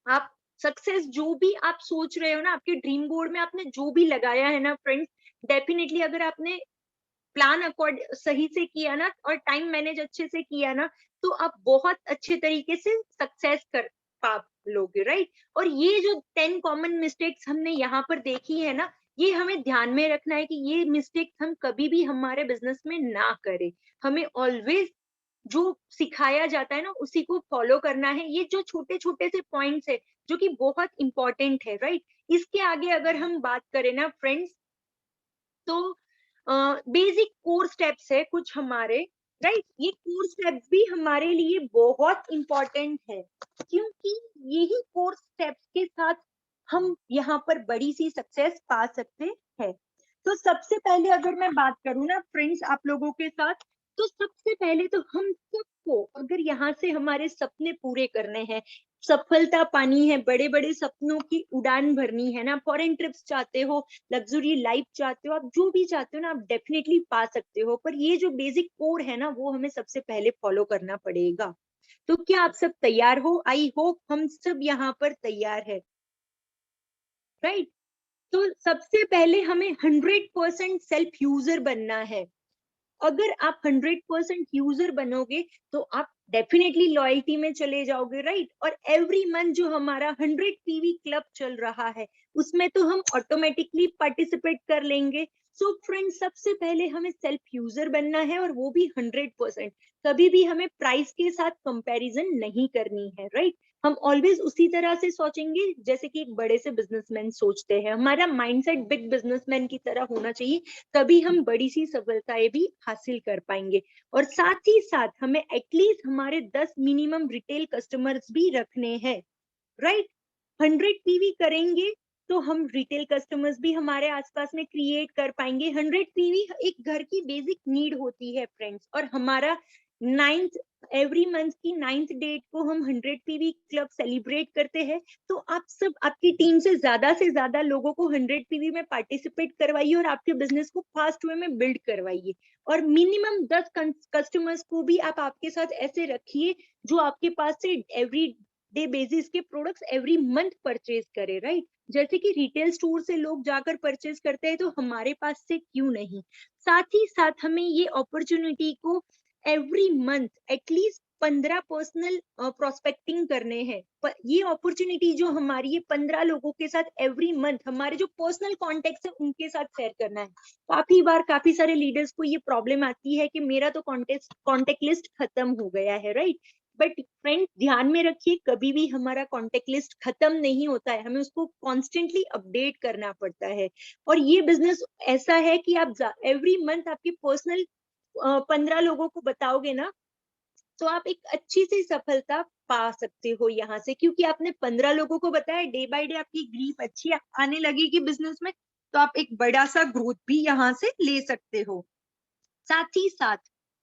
आप सक्सेस जो भी आप सोच रहे हो ना, आपके ड्रीम बोर्ड में आपने जो भी लगाया है ना फ्रेंड्स, डेफिनेटली अगर आपने प्लान अकॉर्ड सही से किया ना और टाइम मैनेज अच्छे से किया ना, तो आप बहुत अच्छे तरीके से सक्सेस कर पा लोगे, राइट। और ये जो 10 कॉमन मिस्टेक्स हमने यहाँ पर देखी है ना, ये हमें ध्यान में रखना है कि ये मिस्टेक हम कभी भी हमारे बिजनेस में ना करें। हमें ऑलवेज जो सिखाया जाता है ना उसी को फॉलो करना है। ये जो छोटे छोटे से पॉइंट्स है जो कि बहुत इंपॉर्टेंट है, राइट। इसके आगे अगर हम बात करें ना फ्रेंड्स, तो बेसिक कोर स्टेप्स है कुछ हमारे, राइट। ये कोर स्टेप्स भी हमारे लिए बहुत इंपॉर्टेंट है, क्योंकि यही कोर स्टेप्स के साथ हम यहाँ पर बड़ी सी सक्सेस पा सकते हैं। तो सबसे पहले अगर मैं बात करूँ ना फ्रेंड्स आप लोगों के साथ, तो सबसे पहले तो हम सबको अगर यहाँ से हमारे सपने पूरे करने हैं, सफलता पानी है, बड़े बड़े सपनों की उड़ान भरनी है ना, फॉरेन ट्रिप्स चाहते हो, लग्जरी लाइफ चाहते हो, आप जो भी चाहते हो ना आप डेफिनेटली पा सकते हो। पर ये जो बेसिक कोर है ना वो हमें सबसे पहले फॉलो करना पड़ेगा। तो क्या आप सब तैयार हो? आई होप हम सब यहाँ पर तैयार है, राइट। तो सबसे पहले हमें 100% सेल्फ यूजर बनना है। अगर आप 100% यूजर बनोगे तो आप डेफिनेटली लॉयल्टी में चले जाओगे, राइट। और एवरी मंथ जो हमारा 100 पीवी क्लब चल रहा है उसमें तो हम ऑटोमेटिकली पार्टिसिपेट कर लेंगे। सो फ्रेंड्स, सबसे पहले हमें सेल्फ यूजर बनना है और वो भी 100%। कभी भी हमें प्राइस के साथ कंपैरिजन नहीं करनी है, राइट। हम ऑलवेज उसी तरह से सोचेंगे जैसे कि एक बड़े से बिजनेसमैन सोचते हैं। हमारा माइंडसेट बिग बिजनेसमैन की तरह होना चाहिए, तभी हम बड़ी सी सफलताएं भी हासिल कर पाएंगे। और साथ ही साथ हमें एटलीस्ट हमारे 10 मिनिमम रिटेल कस्टमर्स भी रखने हैं, राइट। 100 पीवी करेंगे तो हम रिटेल कस्टमर्स भी हमारे आसपास में क्रिएट कर पाएंगे। 100 पीवी एक घर की बेसिक नीड होती है फ्रेंड्स। और हमारा 9th एवरी मंथ की 9th डेट को हम 100 पीवी क्लब सेलिब्रेट करते हैं। तो आप सब आपकी टीम से ज्यादा लोगों को 100 पीवी में पार्टिसिपेट करवाइए और आपके बिजनेस को फास्ट वे में बिल्ड करवाइए। और मिनिमम 10 कस्टमर्स को भी आप आपके साथ ऐसे रखिए जो आपके पास से एवरी डे बेसिस के प्रोडक्ट्स एवरी मंथ परचेज करे, राइट। जैसे कि रिटेल स्टोर से लोग जाकर परचेज करते हैं तो हमारे पास से क्यों नहीं। साथ ही साथ हमें ये अपॉर्चुनिटी को every month at least 15 personal prospecting करने हैं। ये अपॉर्चुनिटी जो हमारी ये 15 लोगों के साथ एवरी मंथ हमारे जो पर्सनल कॉन्टेक्ट है उनके साथ शेयर करना है। काफी बार काफी सारे लीडर्स को ये प्रॉब्लम आती है कि मेरा तो कॉन्टेक्ट लिस्ट खत्म हो गया है, राइट। बट फ्रेंड्स, ध्यान में रखिए, कभी भी हमारा कॉन्टेक्ट लिस्ट खत्म नहीं होता है, हमें उसको कॉन्स्टेंटली अपडेट करना पड़ता है। और ये बिजनेस ऐसा है कि आप एवरी मंथ आपके पर्सनल 15 लोगों को बताओगे ना तो आप एक अच्छी सी सफलता पा सकते हो यहाँ से, क्योंकि आपने 15 लोगों को बताया। डे बाय डे आपकी ग्रीप अच्छी आने लगेगी बिजनेस में, तो आप एक बड़ा सा ग्रोथ भी यहाँ से ले सकते हो। साथ ही साथ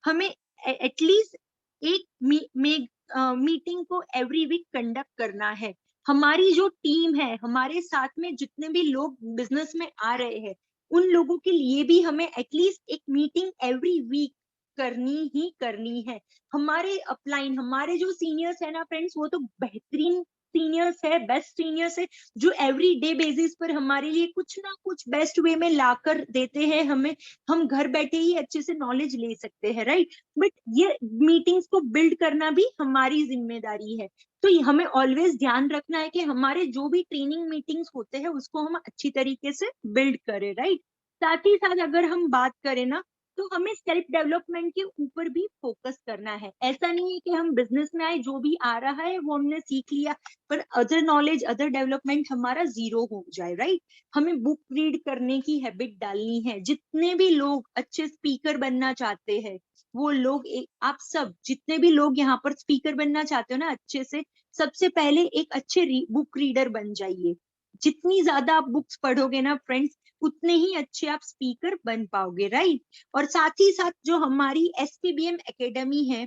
हमें एटलीस्ट एक मीटिंग को एवरी वीक कंडक्ट करना है। हमारी जो टीम है, हमारे साथ में जितने भी लोग बिजनेस में आ रहे हैं, उन लोगों के लिए भी हमें एटलीस्ट एक मीटिंग एवरी वीक करनी ही करनी है। हमारे अपलाइन, हमारे जो सीनियर्स है ना फ्रेंड्स, वो तो बेहतरीन सीनियर्स है, बेस्ट सीनियर्स है, जो एवरी डे बेसिस पर हमारे लिए कुछ ना कुछ बेस्ट वे में लाकर देते हैं हमें। हम घर बैठे ही अच्छे से नॉलेज ले सकते हैं, राइट। बट ये मीटिंग्स को बिल्ड करना भी हमारी जिम्मेदारी है। तो हमें ऑलवेज ध्यान रखना है कि हमारे जो भी ट्रेनिंग मीटिंग्स होते हैं उसको हम अच्छी तरीके से बिल्ड करें, राइट। साथ ही साथ अगर हम बात करें ना, तो हमें सेल्फ डेवलपमेंट के ऊपर भी फोकस करना है। ऐसा नहीं है कि हम बिजनेस में आए, जो भी आ रहा है वो हमने सीख लिया, पर अदर नॉलेज, अदर डेवलपमेंट हमारा जीरो हो जाए, राइट। हमें बुक रीड करने की हैबिट डालनी है। जितने भी लोग अच्छे स्पीकर बनना चाहते हैं, वो लोग आप सब जितने भी लोग यहाँ पर स्पीकर बनना चाहते हो ना अच्छे से, सबसे पहले एक अच्छे बुक रीडर बन जाइए। जितनी ज्यादा आप बुक्स पढ़ोगे ना फ्रेंड्स, उतने ही अच्छे आप स्पीकर बन पाओगे, राइट। और साथ ही साथ जो हमारी SPBM एकेडमी है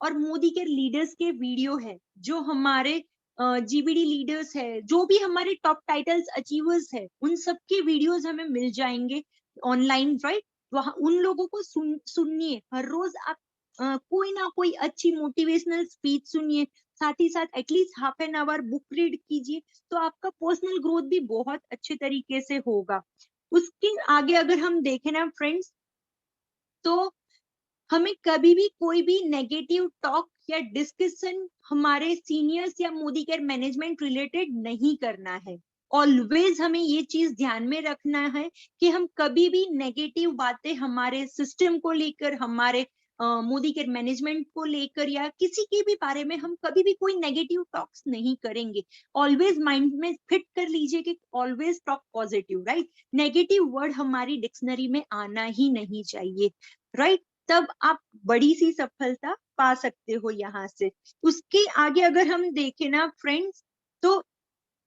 और मोदी के लीडर्स के वीडियो है, जो हमारे GBD लीडर्स है, जो भी हमारे टॉप टाइटल्स अचीवर्स है, उन सबके वीडियोस हमें मिल जाएंगे ऑनलाइन, राइट। वहां उन लोगों को सुनिए हर रोज आप कोई ना कोई अच्छी मोटिवेशनल स्पीच सुनिए। साथ ही साथ at least half an hour book read कीजिए, तो आपका पर्सनल ग्रोथ भी बहुत अच्छे तरीके से होगा। उसके आगे अगर हम देखें ना फ्रेंड्स, तो हमें कभी भी कोई भी नेगेटिव टॉक या डिस्कशन हमारे सीनियर्स या मोदी केयर मैनेजमेंट रिलेटेड नहीं करना है। ऑलवेज हमें ये चीज ध्यान में रखना है कि हम कभी भी नेगेटिव बातें हमारे सिस्टम को लेकर, हमारे मोदी केयर मैनेजमेंट को लेकर या किसी के भी बारे में हम कभी भी कोई नेगेटिव टॉक्स नहीं करेंगे। ऑलवेज माइंड में फिट कर लीजिए कि always talk positive, right. Negative word हमारी डिक्शनरी में आना ही नहीं चाहिए, राइट। तब आप बड़ी सी सफलता पा सकते हो यहाँ से। उसके आगे अगर हम देखें ना फ्रेंड्स, तो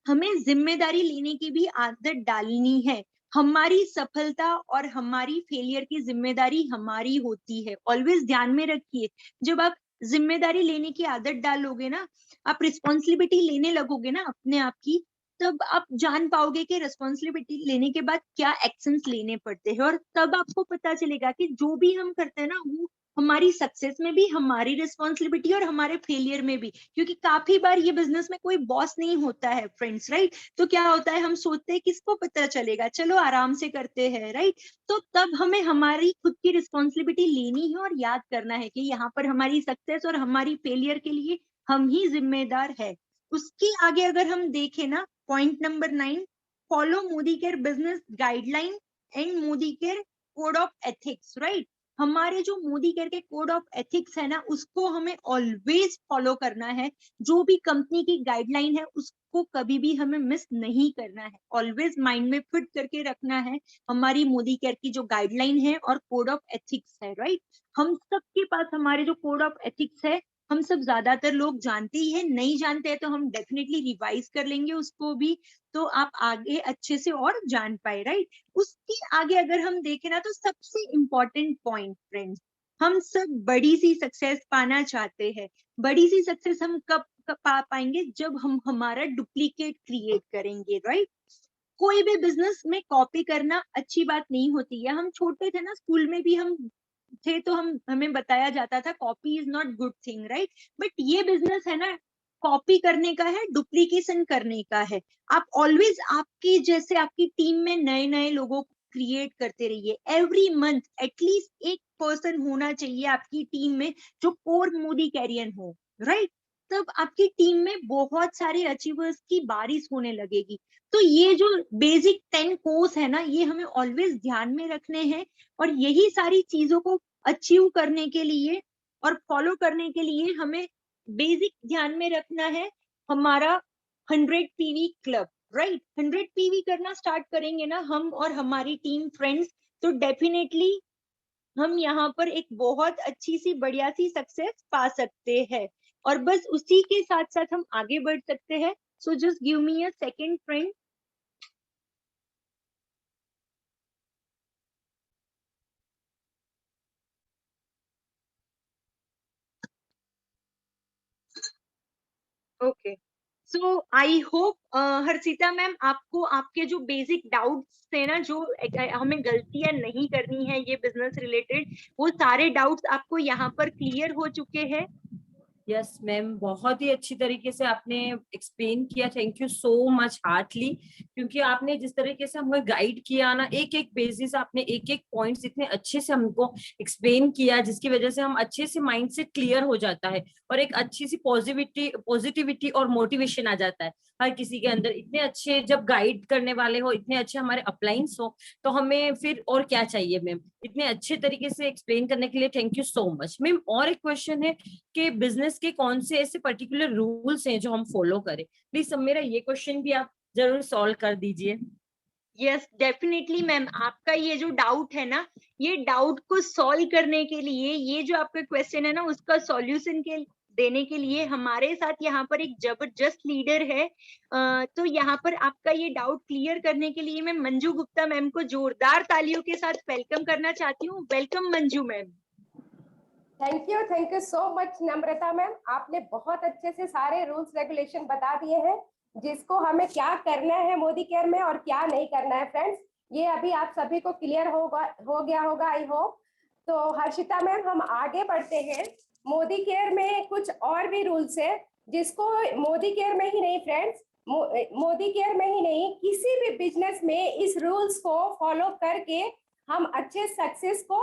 हमें जिम्मेदारी लेने की भी आदत डालनी है। हमारी सफलता और हमारी फेलियर की जिम्मेदारी हमारी होती है। ऑलवेज ध्यान में रखिए, जब आप जिम्मेदारी लेने की आदत डालोगे ना, आप रिस्पॉन्सिबिलिटी लेने लगोगे ना अपने आप की, तब आप जान पाओगे कि रिस्पॉन्सिबिलिटी लेने के बाद क्या एक्शंस लेने पड़ते हैं। और तब आपको पता चलेगा कि जो भी हम करते हैं ना, वो हमारी सक्सेस में भी हमारी रिस्पॉन्सिबिलिटी और हमारे फेलियर में भी, क्योंकि काफी बार ये बिजनेस में कोई बॉस नहीं होता है फ्रेंड्स, राइट? तो क्या होता है, हम सोचते हैं किसको पता चलेगा, चलो आराम से करते हैं, राइट? तो तब हमें हमारी खुद की रिस्पॉन्सिबिलिटी लेनी है और याद करना है कि यहाँ पर हमारी सक्सेस और हमारी फेलियर के लिए हम ही जिम्मेदार है। उसके आगे अगर हम देखें ना, point number 9, follow Modi care business guideline and Modi care code of ethics, right? हमारे जो मोदी केयर के कोड ऑफ एथिक्स है ना, उसको हमें ऑलवेज फॉलो करना है। जो भी कंपनी की गाइडलाइन है उसको कभी भी हमें मिस नहीं करना है, ऑलवेज माइंड में फिट करके रखना है हमारी मोदी केयर की जो गाइडलाइन है और कोड ऑफ एथिक्स है, राइट? हम सबके पास हमारे जो कोड ऑफ एथिक्स है, हम सब ज्यादातर लोग जानते ही है, नहीं जानते हैं तो हम डेफिनेटली रिवाइज कर लेंगे उसको भी, तो आप आगे अच्छे से और जान पाए, राइट? उसके आगे अगर हम देखें ना, तो सबसे इम्पोर्टेंट पॉइंट फ्रेंड्स, हम सब बड़ी सी सक्सेस पाना चाहते हैं। बड़ी सी सक्सेस हम कब पा पाएंगे, जब हम हमारा डुप्लीकेट क्रिएट करेंगे, राइट? कोई भी बिजनेस में कॉपी करना अच्छी बात नहीं होती है। हम छोटे थे ना, स्कूल में भी हम थे तो हमें बताया जाता था copy is not good thing, right? But ये बिजनेस है ना, कॉपी करने का है, डुप्लीकेशन करने का है। आप ऑलवेज आपकी जैसे आपकी टीम में नए नए लोगों को क्रिएट करते रहिए। एवरी मंथ एटलीस्ट एक पर्सन होना चाहिए आपकी टीम में जो कोर मोदी कैरियन हो, राइट? तब आपकी टीम में बहुत सारे अचीवर्स की बारिश होने लगेगी। तो ये जो बेसिक 10 कोर्स है ना, ये हमें ऑलवेज ध्यान में रखने हैं, और यही सारी चीजों को अचीव करने के लिए और फॉलो करने के लिए हमें बेसिक ध्यान में रखना है हमारा 100 पीवी क्लब, राइट? 100 पीवी करना स्टार्ट करेंगे ना हम और हमारी टीम फ्रेंड्स, तो डेफिनेटली हम यहाँ पर एक बहुत अच्छी सी बढ़िया सी सक्सेस पा सकते हैं। और बस उसी के साथ साथ हम आगे बढ़ सकते हैं। So just give me a second friend. Okay, so I hope Harshita ma'am, आपको आपके जो बेसिक डाउट्स थे ना, जो हमें गलतियां नहीं करनी है ये बिजनेस रिलेटेड, वो सारे डाउट्स आपको यहाँ पर क्लियर हो चुके हैं। यस मैम, बहुत ही अच्छी तरीके से आपने एक्सप्लेन किया, thank you so much heartly. क्योंकि आपने जिस तरीके से हमें गाइड किया ना, एक एक बेसिस आपने एक एक पॉइंट्स इतने अच्छे से हमको एक्सप्लेन किया, जिसकी वजह से हम अच्छे से माइंड से क्लियर हो जाता है और एक अच्छी सी पॉजिटिविटी और मोटिवेशन आ जाता है हर किसी के अंदर। इतने अच्छे जब गाइड करने वाले हो, इतने अच्छे हमारे अपलाइंस हो, तो हमें फिर और क्या चाहिए मैम। इतने अच्छे तरीके से एक्सप्लेन करने के लिए thank you so much ma'am. और एक क्वेश्चन है कि बिजनेस के कौन से ऐसे पर्टिकुलर रूल्स हैं जो हम फॉलो करें? प्लीज सब मेरा ये क्वेश्चन भी आप जरूर सॉल्व कर दीजिए। यस डेफिनेटली मैम, आपका ये जो डाउट है ना, ये डाउट को सॉल्व करने के लिए, ये जो आपका क्वेश्चन है ना, उसका सॉल्यूशन के देने के लिए हमारे साथ यहाँ पर एक जबरदस्त लीडर है। तो यहाँ पर आपका ये डाउट क्लियर करने के लिए मैं मंजू गुप्ता मैम को जोरदार तालियों के साथ वेलकम करना चाहती हूँ। Welcome Manju ma'am. Thank you so much Namrata ma'am. आपने बहुत अच्छे से सारे रूल्स रेगुलेशन बता दिए हैं, जिसको हमें क्या करना है मोदी केयर में और क्या नहीं करना है फ्रेंड्स। ये अभी आप सभी को क्लियर हो गया होगा आई होप। तो हर्षिता मैम, हम आगे बढ़ते हैं। मोदी केयर में कुछ और भी रूल्स है, जिसको मोदी केयर में ही नहीं फ्रेंड्स, मोदी केयर में ही नहीं, किसी भी बिजनेस में इस रूल्स को फॉलो करके हम अच्छे सक्सेस को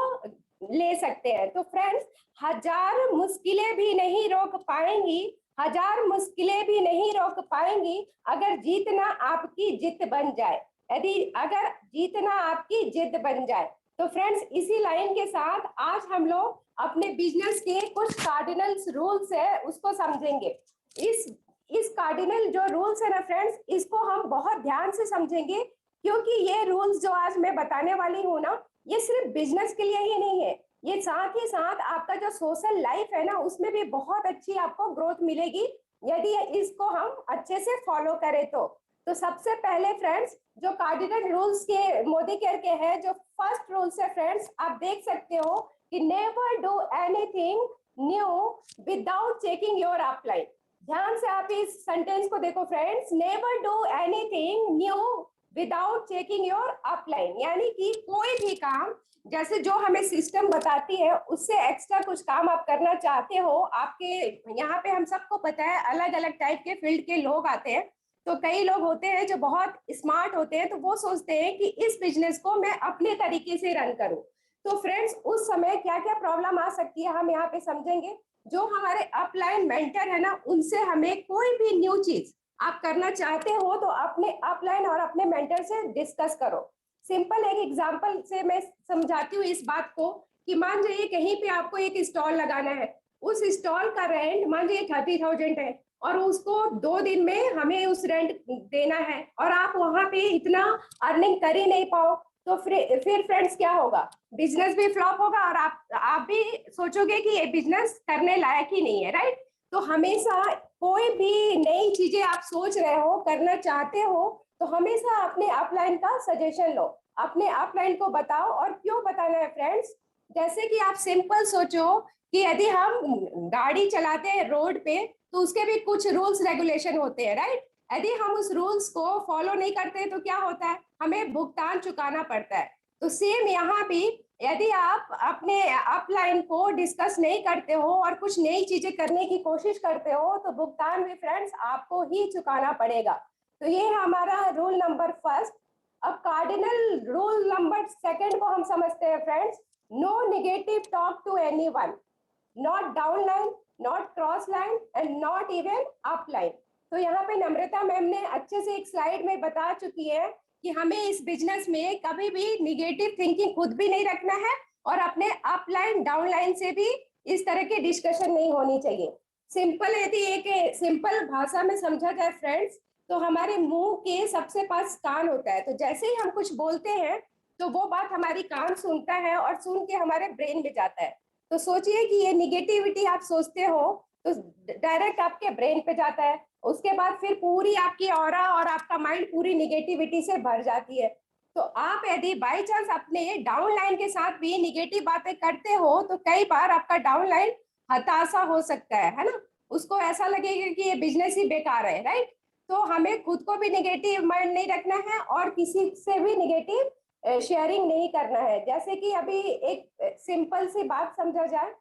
ले सकते हैं। तो फ्रेंड्स, हजार मुश्किलें भी नहीं रोक पाएंगी, हजार मुश्किलें भी नहीं रोक पाएंगी अगर जीतना आपकी जिद बन जाए, यदि अगर जीतना आपकी जिद बन जाए। तो फ्रेंड्स, इसी लाइन के साथ आज हम लोग अपने बिजनेस के कुछ कार्डिनल्स रूल्स है उसको समझेंगे। इस कार्डिनल जो रूल्स है ना फ्रेंड्स, इसको हम बहुत ध्यान से समझेंगे, क्योंकि ये रूल्स जो आज मैं बताने वाली हूँ ना, ये सिर्फ बिजनेस के लिए ही नहीं है, ये साथ ही साथ आपका जो सोशल लाइफ है ना, उसमें भी बहुत अच्छी आपको ग्रोथ मिलेगी यदि इसको हम अच्छे से फॉलो करें तो सबसे पहले फ्रेंड्स, जो कार्डिनल रूल्स के मोदी केयर के हैं, जो फर्स्ट रूल्स है फ्रेंड्स, आप देख सकते हो कि never do anything new without checking your upline. ध्यान से आप इस सेंटेंस को देखो friends, never do anything new without checking your upline, यानी कि कोई भी काम जैसे जो हमें सिस्टम बताती है उससे एक्स्ट्रा कुछ काम आप करना चाहते हो, आपके यहाँ पे हम सबको पता है अलग अलग टाइप के फील्ड के लोग आते हैं। तो कई लोग होते हैं जो बहुत स्मार्ट होते हैं, तो वो सोचते हैं कि इस बिजनेस को मैं अपने तरीके से रन करूं। तो फ्रेंड्स उस समय क्या क्या प्रॉब्लम आ सकती है हम यहाँ पे समझेंगे। जो हमारे अपलाइन मेंटर है ना, उनसे हमें कोई भी न्यू चीज आप करना चाहते हो तो अपने अपलाइन और अपने मेंटर से डिस्कस करो। सिंपल एक एग्जांपल से मैं समझाती हूँ इस बात को कि मान जाइए कहीं पे आपको एक स्टॉल लगाना है, उस स्टॉल का रेंट मान जाइए 30,000 है और उसको 2 दिन में हमें उस रेंट देना है और आप वहां पे इतना अर्निंग कर ही नहीं पाओ, तो फिर फ्रेंड्स क्या होगा, बिजनेस भी फ्लॉप होगा और आप भी सोचोगे कि ये बिजनेस करने लायक ही नहीं है, राइट। तो हमेशा कोई भी नई चीजें आप सोच रहे हो करना चाहते हो तो हमेशा अपने अपलाइन का सजेशन लो, अपने अपलाइन को बताओ। और क्यों बताना है फ्रेंड्स, जैसे कि आप सिंपल सोचो कि यदि हम गाड़ी चलाते हैं रोड पे तो उसके भी कुछ रूल्स रेगुलेशन होते हैं, राइट। यदि हम उस रूल्स को फॉलो नहीं करते तो क्या होता है, हमें भुगतान चुकाना पड़ता है। तो सेम यहाँ भी यदि आप अपने अपलाइन को डिस्कस नहीं करते हो और कुछ नई चीजें करने की कोशिश करते हो तो भुगतान भी फ्रेंड्स आपको ही चुकाना पड़ेगा। तो ये है हमारा रूल नंबर फर्स्ट। अब कार्डिनल रूल नंबर सेकंड को हम समझते हैं friends, no negative talk to anyone, not down line, not cross line and not even up line. तो यहाँ पे नम्रता मैम ने अच्छे से एक स्लाइड में बता चुकी है कि हमें इस बिजनेस में कभी भी निगेटिव थिंकिंग खुद भी नहीं रखना है और अपने अप लाइन डाउन लाइन से भी इस तरह की डिस्कशन नहीं होनी चाहिए। सिंपल यदि एक सिंपल भाषा में समझा जाए फ्रेंड्स, तो हमारे मुंह के सबसे पास कान होता है, तो जैसे ही हम कुछ बोलते हैं तो वो बात हमारी कान सुनता है और सुन के हमारे ब्रेन में जाता है। तो सोचिए कि ये निगेटिविटी आप सोचते हो तो डायरेक्ट आपके ब्रेन पे जाता है, उसके बाद फिर पूरी आपकी ऑरा और आपका माइंड पूरी निगेटिविटी से भर जाती है। तो आप यदि बाय चांस अपने डाउन लाइन के साथ भी निगेटिव बातें करते हो तो कई बार आपका डाउन लाइन हताशा हो सकता है ना, उसको ऐसा लगेगा कि ये बिजनेस ही बेकार है, राइट। तो हमें खुद को भी निगेटिव माइंड नहीं रखना है और किसी से भी निगेटिव शेयरिंग नहीं करना है। जैसे कि अभी एक सिंपल सी बात समझा जाए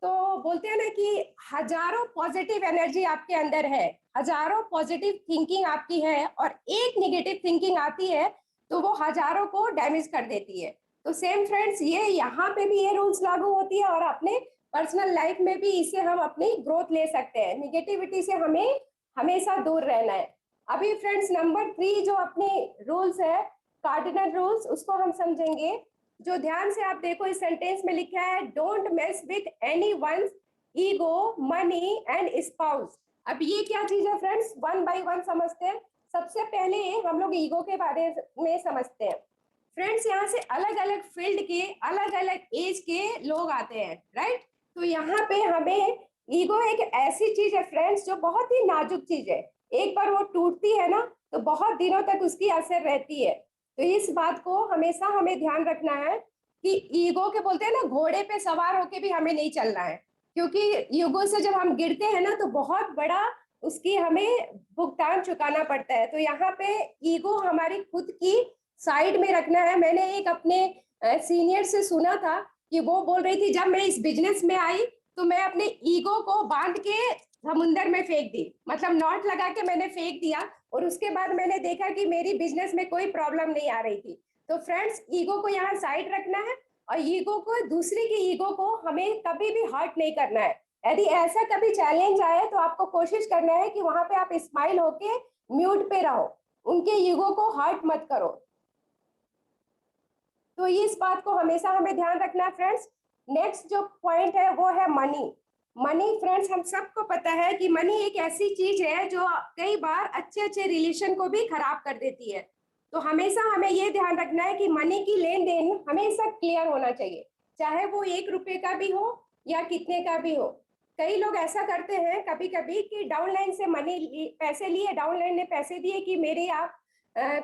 तो बोलते हैं ना कि हजारों पॉजिटिव एनर्जी आपके अंदर है, हजारों पॉजिटिव थिंकिंग आपकी है और एक नेगेटिव थिंकिंग आती है तो वो हजारों को डैमेज कर देती है। तो सेम फ्रेंड्स ये यहाँ पे भी ये रूल्स लागू होती है और अपने पर्सनल लाइफ में भी इससे हम अपनी ग्रोथ ले सकते हैं। निगेटिविटी से हमें हमेशा दूर रहना है। अभी फ्रेंड्स नंबर 3 जो अपने रूल्स है, कार्डिनल रूल्स, उसको हम समझेंगे। जो ध्यान से आप देखो इस सेंटेंस में लिखा है, don't mess with anyone's ego, money and spouse. अब ये क्या चीज है फ्रेंड्स, वन बाय वन समझते हैं। सबसे पहले हम लोग ईगो के बारे में समझते हैं। फ्रेंड्स यहाँ से अलग अलग फील्ड के अलग अलग एज के लोग आते हैं, राइट। तो यहाँ पे हमें ईगो एक ऐसी चीज है फ्रेंड्स जो बहुत ही नाजुक चीज है, एक बार वो टूटती है ना तो बहुत दिनों तक उसकी असर रहती है। तो इस बात को हमेशा हमें ध्यान रखना है कि ईगो के बोलते हैं ना, घोड़े पे सवार होके भी हमें नहीं चलना है, क्योंकि ईगो से जब हम गिरते हैं ना तो बहुत बड़ा उसकी हमें भुगतान चुकाना पड़ता है। तो यहाँ पे ईगो हमारी खुद की साइड में रखना है। मैंने एक अपने सीनियर से सुना था कि वो बोल रही थी जब मैं इस बिजनेस में आई तो मैं अपने ईगो को बांध के समुंदर में फेंक दी, मतलब नॉट लगा के मैंने फेंक दिया और उसके बाद मैंने देखा कि मेरी बिजनेस में कोई प्रॉब्लम नहीं आ रही थी। तो फ्रेंड्स ईगो को यहाँ साइड रखना है और ईगो को, दूसरे की ईगो को हमें कभी भी हर्ट नहीं करना है। यदि ऐसा कभी चैलेंज आए तो आपको कोशिश करना है कि वहां पे आप स्माइल होके म्यूट पे रहो, उनके ईगो को हर्ट मत करो। तो इस बात को हमेशा हमें ध्यान रखना है फ्रेंड्स। नेक्स्ट जो पॉइंट है वो है मनी। मनी फ्रेंड्स हम सबको पता है कि मनी एक ऐसी चीज है जो कई बार अच्छे अच्छे रिलेशन को भी खराब कर देती है। तो हमेशा हमें ये ध्यान रखना है कि मनी की लेन देन हमेशा क्लियर होना चाहिए, चाहे वो 1 रुपए का भी हो या कितने का भी हो। कई लोग ऐसा करते हैं कभी कभी कि डाउनलाइन से पैसे लिए, डाउनलाइन ने पैसे दिए कि मेरे आप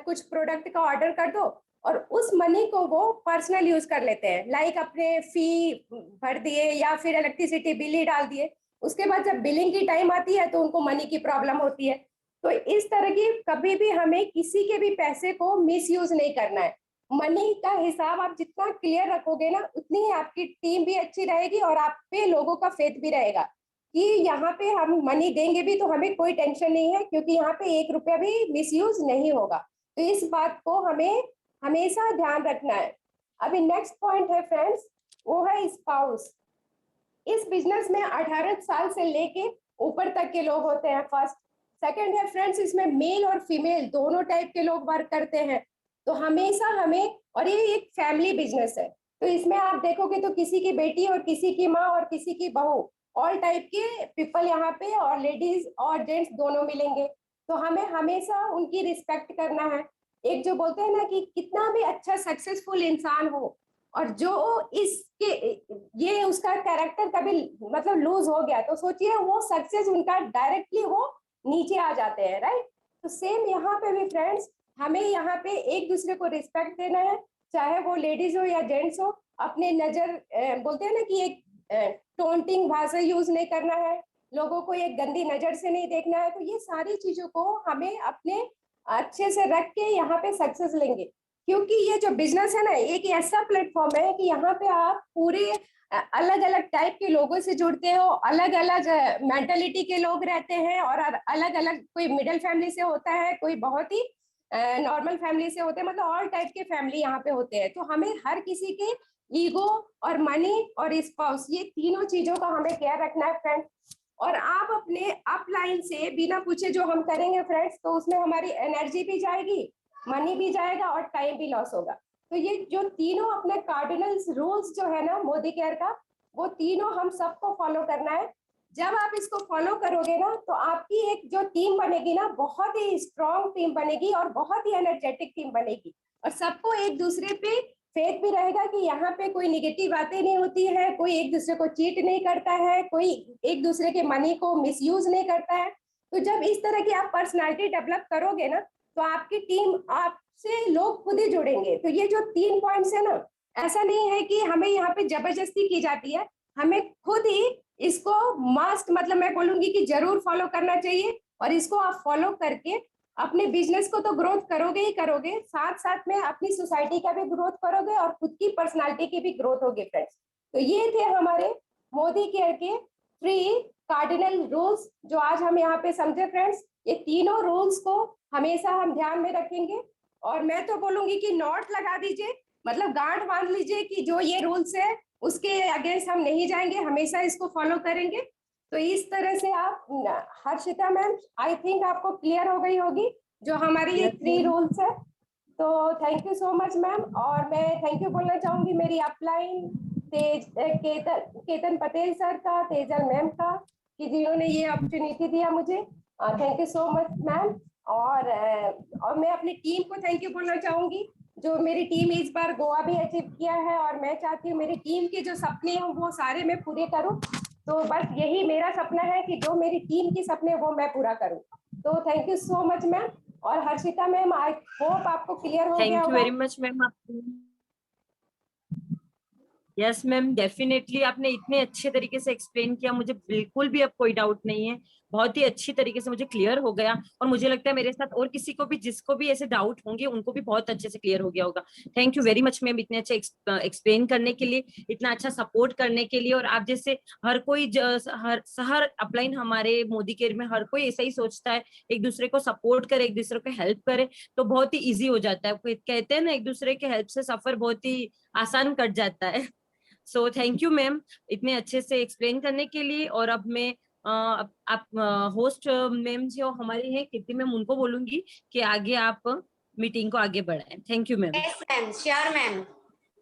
कुछ प्रोडक्ट का ऑर्डर कर दो और उस मनी को वो पर्सनल यूज कर लेते हैं, लाइक अपने फी भर दिए या फिर इलेक्ट्रिसिटी बिल ही डाल दिए। उसके बाद जब बिलिंग की टाइम आती है तो उनको मनी की प्रॉब्लम होती है। तो इस तरह की कभी भी हमें किसी के भी पैसे को मिसयूज नहीं करना है। मनी का हिसाब आप जितना क्लियर रखोगे ना, उतनी ही आपकी टीम भी अच्छी रहेगी और आप पे लोगों का फेथ भी रहेगा कि यहाँ पे हम मनी देंगे भी तो हमें कोई टेंशन नहीं है, क्योंकि यहाँ पे 1 रुपया भी मिसयूज नहीं होगा। तो इस बात को हमें हमेशा ध्यान रखना है। अभी नेक्स्ट पॉइंट है फ्रेंड्स, वो है स्पाउस। इस बिजनेस में 18 साल से लेके ऊपर तक के लोग होते हैं, फर्स्ट। सेकंड है फ्रेंड्स, इसमें मेल और फीमेल दोनों टाइप के लोग वर्क करते हैं। तो हमेशा हमें, और ये एक फैमिली बिजनेस है, तो इसमें आप देखोगे तो किसी की बेटी और किसी की माँ और किसी की बहू, ऑल टाइप के पीपल यहाँ पे, और लेडीज और जेंट्स दोनों मिलेंगे। तो हमें हमेशा उनकी रिस्पेक्ट करना है। एक जो बोलते हैं ना कि कितना भी अच्छा सक्सेसफुल इंसान हो, और जो इसके ये उसका कैरेक्टर कभी मतलब लूज हो गया, तो सोचिए वो सक्सेस उनका डायरेक्टली वो नीचे आ जाते हैं, राइट। तो सेम यहाँ पे भी फ्रेंड्स, हमें यहाँ पे एक दूसरे को रिस्पेक्ट देना है, चाहे वो लेडीज हो या जेंट्स हो। अपने नजर बोलते हैं ना कि एक टोंटिंग भाषा यूज नहीं करना है, लोगों को एक गंदी नजर से नहीं देखना है। तो ये सारी चीजों को हमें अपने अच्छे से रख के यहाँ पे सक्सेस लेंगे, क्योंकि ये जो बिजनेस है ना, एक ऐसा प्लेटफॉर्म है कि यहाँ पे आप पूरे अलग अलग टाइप के लोगों से जुड़ते हो, अलग अलग मेंटालिटी के लोग रहते हैं, और अलग अलग, कोई मिडिल फैमिली से होता है, कोई बहुत ही नॉर्मल फैमिली से होते हैं, मतलब ऑल टाइप के फैमिली यहाँ पे होते हैं। तो हमें हर किसी के ईगो और मनी और स्पाउस, ये तीनों चीजों का हमें केयर रखना है फ्रेंड्स। और आप अपने अपलाइन से बिना पूछे जो हम करेंगे फ्रेंड्स, तो उसमें हमारी एनर्जी भी जाएगी, मनी भी जाएगा और टाइम भी लॉस होगा। तो ये जो तीनों अपने कार्डिनल्स रूल्स जो है ना मोदी केयर का, वो तीनों हम सबको फॉलो करना है। जब आप इसको फॉलो करोगे ना, तो आपकी एक जो टीम बनेगी ना, बहुत ही स्ट्रॉन्ग टीम बनेगी और बहुत ही एनर्जेटिक टीम बनेगी, और सबको एक दूसरे पे फेथ भी रहेगा कि यहाँ पे कोई निगेटिव बातें नहीं होती है, कोई एक दूसरे को चीट नहीं करता है, कोई एक दूसरे के मनी को मिसयूज नहीं करता है। तो जब इस तरह की आप पर्सनालिटी डेवलप करोगे ना, तो आपकी टीम, आपसे लोग खुद ही जुड़ेंगे। तो ये जो 3 पॉइंट्स है ना, ऐसा नहीं है कि हमें यहाँ पे जबरदस्ती की जाती है, हमें खुद ही इसको मस्ट, मतलब मैं बोलूंगी कि जरूर फॉलो करना चाहिए। और इसको आप फॉलो करके अपने बिजनेस को तो ग्रोथ करोगे ही करोगे, साथ साथ में अपनी सोसाइटी का भी ग्रोथ करोगे और खुद की पर्सनालिटी की भी ग्रोथ होगी फ्रेंड्स। तो ये थे हमारे मोदी केयर के 3 कार्डिनल रूल्स जो आज हम यहाँ पे समझे फ्रेंड्स। ये तीनों रूल्स को हमेशा हम ध्यान में रखेंगे, और मैं तो बोलूंगी कि नोट लगा दीजिए, मतलब गांठ बांध लीजिए कि जो ये रूल्स है उसके अगेंस्ट हम नहीं जाएंगे, हमेशा इसको फॉलो करेंगे। तो इस तरह से आप, हर्षिता मैम, आई थिंक आपको क्लियर हो गई होगी जो हमारी ये 3 रूल्स है। तो thank you so much ma'am. और मैं थैंक यू बोलना चाहूंगी मेरी अपलाइन केतन पटेल सर का, तेजल मैम का, कि जिन्होंने ये अपॉर्चुनिटी दिया मुझे। Thank you so much ma'am. और मैं अपनी टीम को थैंक यू बोलना चाहूंगी, जो मेरी टीम इस बार गोवा भी अचीव किया है, और मैं चाहती हूँ मेरी टीम के जो सपने हैं वो सारे मैं पूरे करूँ। तो बस यही मेरा सपना है कि जो मेरी टीम के सपने वो मैं पूरा करूँ। तो thank you so much ma'am. और हर्षिता मैम, आई होप आपको क्लियर हो गया थैंक यू होगा। Very much ma'am. Yes ma'am, definitely आपने इतने अच्छे तरीके से एक्सप्लेन किया, मुझे बिल्कुल भी अब कोई डाउट नहीं है, बहुत ही अच्छी तरीके से मुझे क्लियर हो गया। और मुझे लगता है मेरे साथ और किसी को भी, जिसको भी ऐसे डाउट होंगे, उनको भी बहुत अच्छे से क्लियर हो गया होगा। Thank you very much ma'am, इतने अच्छे एक्सप्लेन करने के लिए, इतना अच्छा सपोर्ट करने के लिए। और आप जैसे हर कोई हर अपलाइन हमारे मोदी केयर में हर कोई ऐसा ही सोचता है, एक दूसरे को सपोर्ट करे, एक दूसरे को हेल्प करे, तो बहुत ही ईजी हो जाता है। कहते हैं ना, एक दूसरे के हेल्प से सफर बहुत ही आसान कट जाता है। सो थैंक यू मैम इतने अच्छे से एक्सप्लेन करने के लिए। और अब मैं आप होस्ट मैम जो हमारे हैं कीर्ति मैम, उनको बोलूंगी कि आगे आप मीटिंग को आगे बढ़ाएं। Thank you ma'am. Yes ma'am, sure ma'am.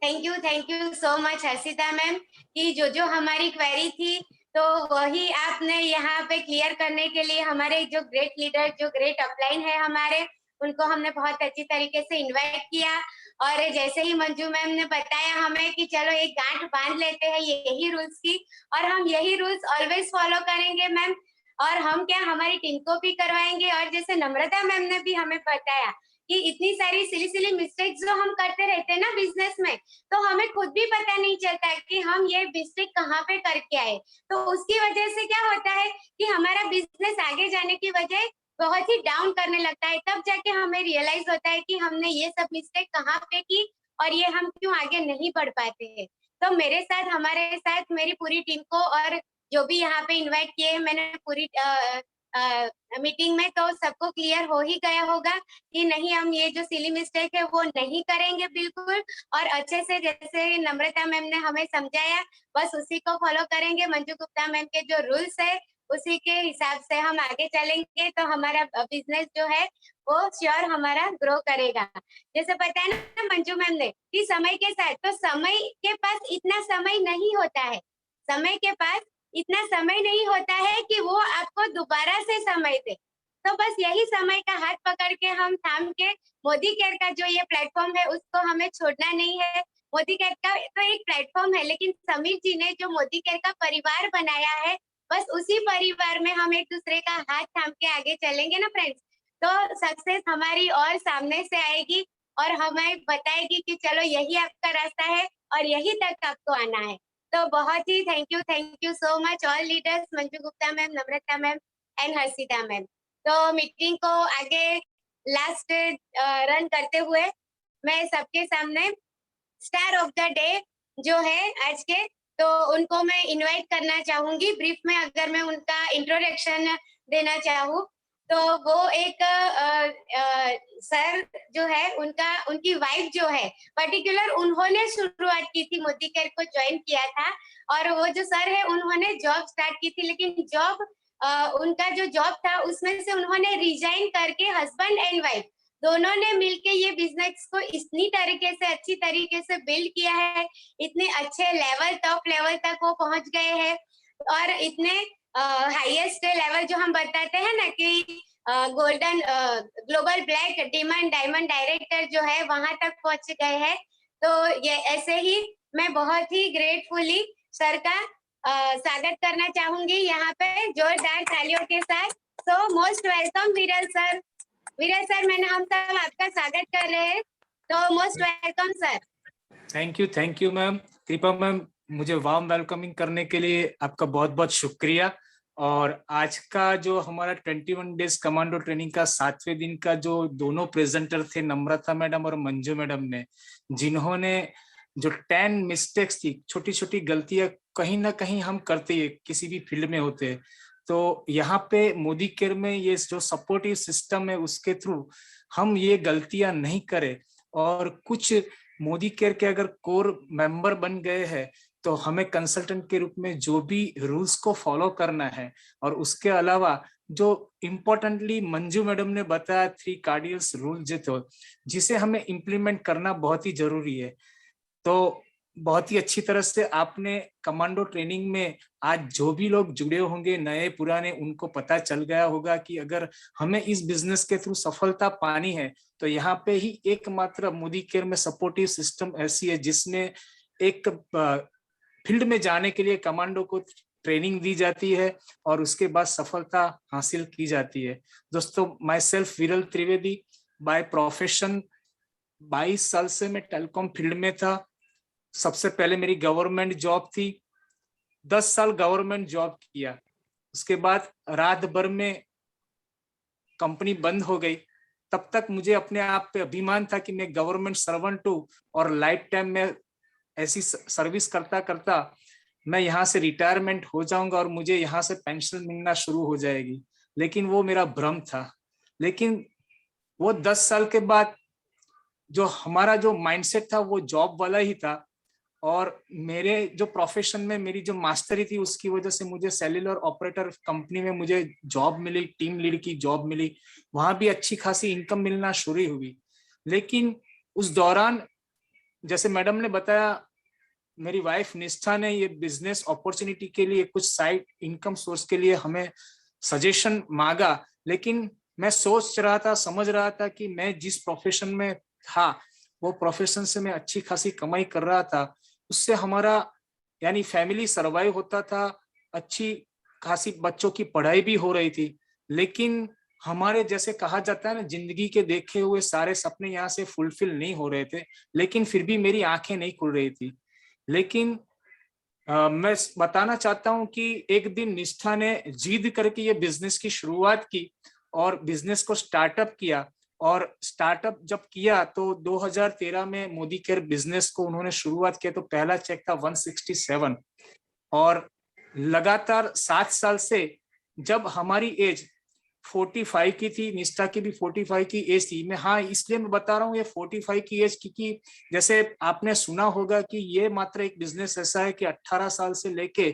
Thank you so much Harshita ma'am, कि जो हमारी क्वेरी थी तो वही आपने यहाँ पे क्लियर करने के लिए हमारे जो ग्रेट लीडर, जो ग्रेट अपलाइन है हमारे, उनको हमने बहुत अच्छी तरीके से इनवाइट किया। और जैसे ही मंजू मैम ने बताया हमें कि चलो एक गांठ बांध लेते हैं यही रूल्स की, और हम यही रूल्स ऑलवेज फॉलो करेंगे मैम। और हम क्या, हमारी टीम को भी करवाएंगे। और जैसे नम्रता मैम ने भी हमें बताया कि इतनी सारी सिली मिस्टेक्स जो हम करते रहते हैं ना बिजनेस में, तो हमें खुद भी पता नहीं चलता कि हम ये मिस्टेक कहाँ पे करके आए। तो उसकी वजह से क्या होता है कि हमारा बिजनेस आगे जाने की वजह बहुत ही डाउन करने लगता है, तब जाके हमें रियलाइज होता है कि हमने ये सब मिस्टेक कहाँ पे की और ये हम क्यों आगे नहीं बढ़ पाते हैं। तो मेरे साथ, हमारे साथ, मेरी पूरी टीम को और जो भी यहाँ पे इनवाइट किए हैं मैंने पूरी मीटिंग में, तो सबको क्लियर हो ही गया होगा कि नहीं, हम ये जो सिली मिस्टेक है वो नहीं करेंगे बिल्कुल, और अच्छे से जैसे नम्रता मैम ने हमें समझाया बस उसी को फॉलो करेंगे। मंजू गुप्ता मैम के जो रूल्स है उसी के हिसाब से हम आगे चलेंगे, तो हमारा बिजनेस जो है वो श्योर हमारा ग्रो करेगा। जैसे पता है ना मंजू मैम ने कि समय के साथ, तो समय के पास इतना समय नहीं होता है, समय के पास इतना समय नहीं होता है कि वो आपको दोबारा से समय दे। तो बस यही समय का हाथ पकड़ के हम थाम के, मोदी केयर का जो ये प्लेटफॉर्म है उसको हमें छोड़ना नहीं है। मोदी केयर का तो एक प्लेटफॉर्म है, लेकिन समीर जी ने जो मोदी केयर का परिवार बनाया है, बस उसी परिवार में हम एक दूसरे का हाथ थाम के आगे चलेंगे ना फ्रेंड्स, तो सक्सेस हमारी और सामने से आएगी और हमें बताएगी कि चलो यही आपका रास्ता है और यही तक आपको आना है। तो बहुत ही thank you so much all leaders, Manju Gupta ma'am, Namrata ma'am and Harshita ma'am. तो मीटिंग को आगे लास्ट रन करते हुए मैं सबके सामने स्टार ऑफ द डे जो है आज के, तो उनको मैं इनवाइट करना चाहूंगी। ब्रीफ में अगर मैं उनका इंट्रोडक्शन देना चाहूँ तो वो एक सर जो है, उनकी वाइफ जो है पर्टिकुलर, उन्होंने शुरुआत की थी, मोदी केयर को ज्वाइन किया था, और वो जो सर है उन्होंने जॉब स्टार्ट की थी, लेकिन जॉब उनका जो जॉब था उसमें से उन्होंने रिजाइन करके हस्बैंड एंड वाइफ दोनों ने मिलके ये बिजनेस को इतनी तरीके से, अच्छी तरीके से बिल्ड किया है, इतने अच्छे लेवल, टॉप लेवल तक वो पहुंच गए हैं, और इतने हाईएस्ट लेवल जो हम बताते हैं ना कि golden, global black, diamond director जो है वहां तक पहुंच गए हैं। तो ये ऐसे ही मैं बहुत ही ग्रेटफुली सर का स्वागत करना चाहूंगी यहाँ पे जोरदार तालियों के साथ। सो मोस्ट वेलकम विरल सर। विरल सर, मैंने हम सब आपका स्वागत कर रहे हैं, तो most welcome sir. Thank you ma'am. कृपा मैम, मुझे वार्म वेलकमिंग करने के लिए आपका बहुत बहुत शुक्रिया। और आज का जो हमारा 21 डेज कमांडो ट्रेनिंग का 7वें दिन का जो दोनों प्रेजेंटर थे, नम्रता मैडम और मंजू मैडम ने, जिन्होंने जो 10 मिस्टेक्स थी, छोटी छोटी गलतियां कहीं ना कहीं हम करते हैं, किसी भी फील्ड में होते हैं, तो यहाँ पे मोदी केयर में ये जो सपोर्टिव सिस्टम है उसके थ्रू हम ये गलतियां नहीं करें। और कुछ मोदी केयर के अगर कोर मेंबर बन गए हैं तो हमें कंसल्टेंट के रूप में जो भी रूल्स को फॉलो करना है, और उसके अलावा जो इम्पोर्टेंटली मंजू मैडम ने बताया 3 कार्डियल्स रूल जिसे हमें इम्प्लीमेंट करना बहुत ही जरूरी है। तो बहुत ही अच्छी तरह से आपने कमांडो ट्रेनिंग में आज जो भी लोग जुड़े होंगे, नए पुराने, उनको पता चल गया होगा कि अगर हमें इस बिजनेस के थ्रू सफलता पानी है तो यहाँ पे ही एकमात्र मोदी केयर में सपोर्टिव सिस्टम ऐसी है जिसमें एक फील्ड में जाने के लिए कमांडो को ट्रेनिंग दी जाती है और उसके बाद सफलता हासिल की जाती है। दोस्तों, माई सेल्फ विरल त्रिवेदी, बाय प्रोफेशन 22 साल से मैं टेलीकॉम फील्ड में था। सबसे पहले मेरी गवर्नमेंट जॉब थी, 10 साल गवर्नमेंट जॉब किया। उसके बाद रात भर में कंपनी बंद हो गई। तब तक मुझे अपने आप पे अभिमान था कि मैं गवर्नमेंट सर्वेंट हूँ और लाइफ टाइम में ऐसी सर्विस करता करता मैं यहाँ से रिटायरमेंट हो जाऊंगा और मुझे यहाँ से पेंशन मिलना शुरू हो जाएगी। लेकिन वो मेरा भ्रम था। लेकिन वो 10 साल के बाद जो हमारा जो माइंडसेट था वो जॉब वाला ही था, और मेरे जो प्रोफेशन में मेरी जो मास्टरी थी उसकी वजह से मुझे सेल्युलर ऑपरेटर कंपनी में मुझे जॉब मिली, टीम लीड की जॉब मिली। वहां भी अच्छी खासी इनकम मिलना शुरू हुई। लेकिन उस दौरान जैसे मैडम ने बताया, मेरी वाइफ निष्ठा ने ये बिजनेस अपॉर्चुनिटी के लिए, कुछ साइड इनकम सोर्स के लिए हमें सजेशन मांगा। लेकिन मैं सोच रहा था, समझ रहा था कि मैं जिस प्रोफेशन में था वो प्रोफेशन से मैं अच्छी खासी कमाई कर रहा था, उससे हमारा यानी फैमिली सरवाइव होता था, अच्छी खासी बच्चों की पढ़ाई भी हो रही थी। लेकिन हमारे जैसे कहा जाता है ना, जिंदगी के देखे हुए सारे सपने यहाँ से फुलफिल नहीं हो रहे थे। लेकिन फिर भी मेरी आंखें नहीं खुल रही थी। लेकिन मैं बताना चाहता हूँ कि एक दिन निष्ठा ने जिद करके ये बिजनेस की शुरुआत की और बिजनेस को स्टार्टअप किया। और स्टार्टअप जब किया तो 2013 में मोदी केयर बिजनेस को उन्होंने शुरुआत किया, तो पहला चेक था 167। और लगातार 7 साल से, जब हमारी एज 45 की थी, निष्ठा की भी 45 की एज थी। मैं हाँ इसलिए मैं बता रहा हूँ ये 45 की एज, क्योंकि जैसे आपने सुना होगा कि ये मात्र एक बिजनेस ऐसा है कि 18 साल से लेके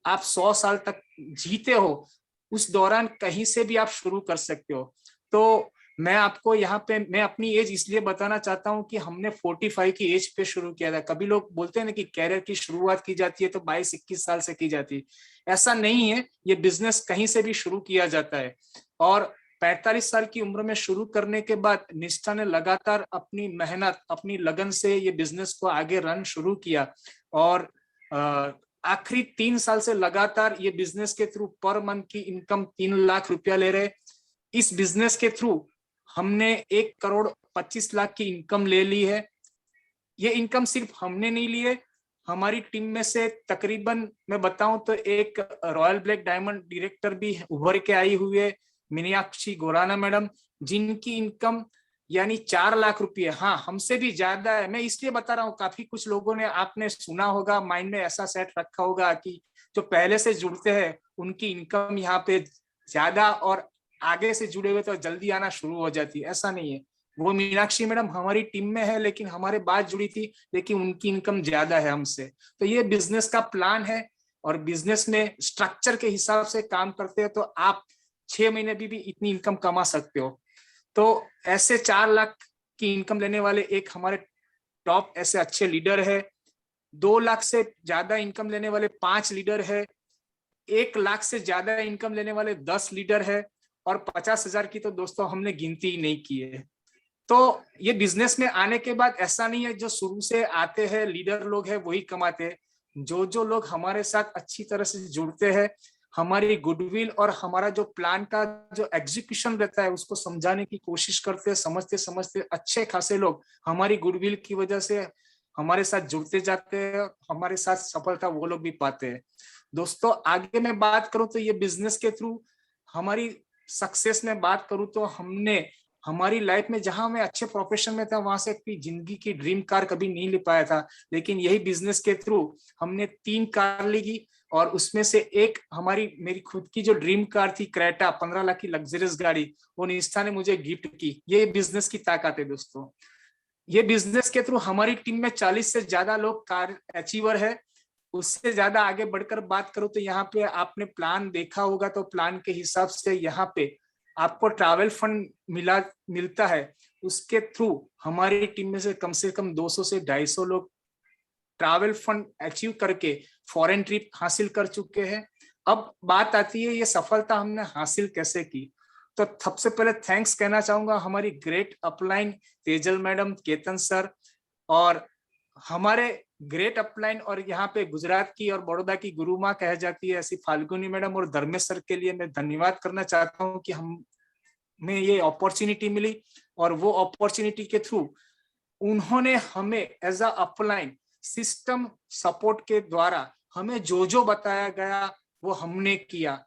आप 100 साल तक जीते हो, उस दौरान कहीं से भी आप शुरू कर सकते हो। तो मैं आपको यहाँ पे मैं अपनी एज इसलिए बताना चाहता हूँ कि हमने 45 की एज पे शुरू किया था। कभी लोग बोलते हैं ना कि कैरियर की शुरुआत की जाती है तो 22-21 साल से की जाती है, ऐसा नहीं है। ये बिजनेस कहीं से भी शुरू किया जाता है। और 45 साल की उम्र में शुरू करने के बाद निष्ठा ने लगातार अपनी मेहनत, अपनी लगन से ये बिजनेस को आगे रन शुरू किया। और आखिरी 3 साल से लगातार ये बिजनेस के थ्रू पर मंथ की इनकम 3 लाख रुपया ले रहे। इस बिजनेस के थ्रू हमने 1,25,00,000 की इनकम ले ली है। ये इनकम सिर्फ हमने नहीं ली है, हमारी टीम में से तकरीबन मैं बताऊं तो एक रॉयल ब्लैक डायमंड डायरेक्टर भी उभर के आई हुई है, मीनाक्षी गोराना मैडम, जिनकी इनकम यानी 4 लाख रुपए, हाँ हमसे भी ज्यादा है। मैं इसलिए बता रहा हूँ, काफी कुछ लोगों ने आपने सुना होगा, माइंड में ऐसा सेट रखा होगा कि जो पहले से जुड़ते हैं उनकी इनकम यहाँ पे ज्यादा और आगे से जुड़े हुए तो जल्दी आना शुरू हो जाती है। ऐसा नहीं है। वो मीनाक्षी मैडम हमारी टीम में है लेकिन हमारे बाद जुड़ी थी, लेकिन उनकी इनकम ज्यादा है हमसे। तो ये बिजनेस का प्लान है और बिजनेस में स्ट्रक्चर के हिसाब से काम करते हैं तो आप 6 महीने भी इतनी इनकम कमा सकते हो। तो ऐसे 4 लाख की इनकम लेने वाले एक हमारे टॉप ऐसे अच्छे लीडर है, 2 लाख से ज्यादा इनकम लेने वाले 5 लीडर है, 1 लाख से ज्यादा इनकम लेने वाले 10 लीडर है, और 50,000 की तो दोस्तों हमने गिनती ही नहीं की है। तो ये बिजनेस में आने के बाद ऐसा नहीं है जो शुरू से आते हैं लीडर लोग हैं वही कमाते हैं। जो लोग हमारे साथ अच्छी तरह से जुड़ते हैं, हमारी गुडविल और हमारा जो प्लान का जो एग्जीक्यूशन रहता है उसको समझाने की कोशिश करते हैं, समझते समझते अच्छे खासे लोग हमारी गुडविल की वजह से हमारे साथ जुड़ते जाते हैं, हमारे साथ सफलता वो लोग भी पाते हैं। दोस्तों आगे मैं बात करूं तो ये बिजनेस के थ्रू हमारी सक्सेस में बात करूं तो हमने हमारी लाइफ में, जहां मैं अच्छे प्रोफेशन में था वहां से अपनी जिंदगी की ड्रीम कार कभी नहीं ले पाया था, लेकिन यही बिजनेस के थ्रू हमने 3 कार ली। और उसमें से एक हमारी मेरी खुद की जो ड्रीम कार थी क्रेटा, 15 लाख की लग्जरियस गाड़ी, वो निष्ठा ने मुझे गिफ्ट की। ये बिजनेस की ताकत है दोस्तों। ये बिजनेस के थ्रू हमारी टीम में 40 से ज्यादा लोग कार अचीवर है। उससे ज्यादा आगे बढ़कर बात करूं तो यहाँ पे आपने प्लान देखा होगा, तो प्लान के हिसाब से यहाँ पे आपको ट्रैवल फंड मिलता है। उसके थ्रू हमारी टीम में से कम 200 से 250 लोग ट्रैवल फंड अचीव करके फॉरेन ट्रिप हासिल कर चुके हैं। अब बात आती है ये सफलता हमने हासिल कैसे की। तो सबसे पहले थैंक्स कहना चाहूंगा हमारी great upline Tejal madam, Ketan sir, और हमारे ग्रेट अपलाइन और यहाँ पे गुजरात की और बड़ौदा की गुरु माँ कह जाती है ऐसी फाल्गुनी मैडम और धर्मेश सर के लिए मैं धन्यवाद करना चाहता हूँ कि हमें ये अपॉर्चुनिटी मिली। और वो अपॉर्चुनिटी के थ्रू उन्होंने हमें as a upline system support के द्वारा हमें जो बताया गया वो हमने किया।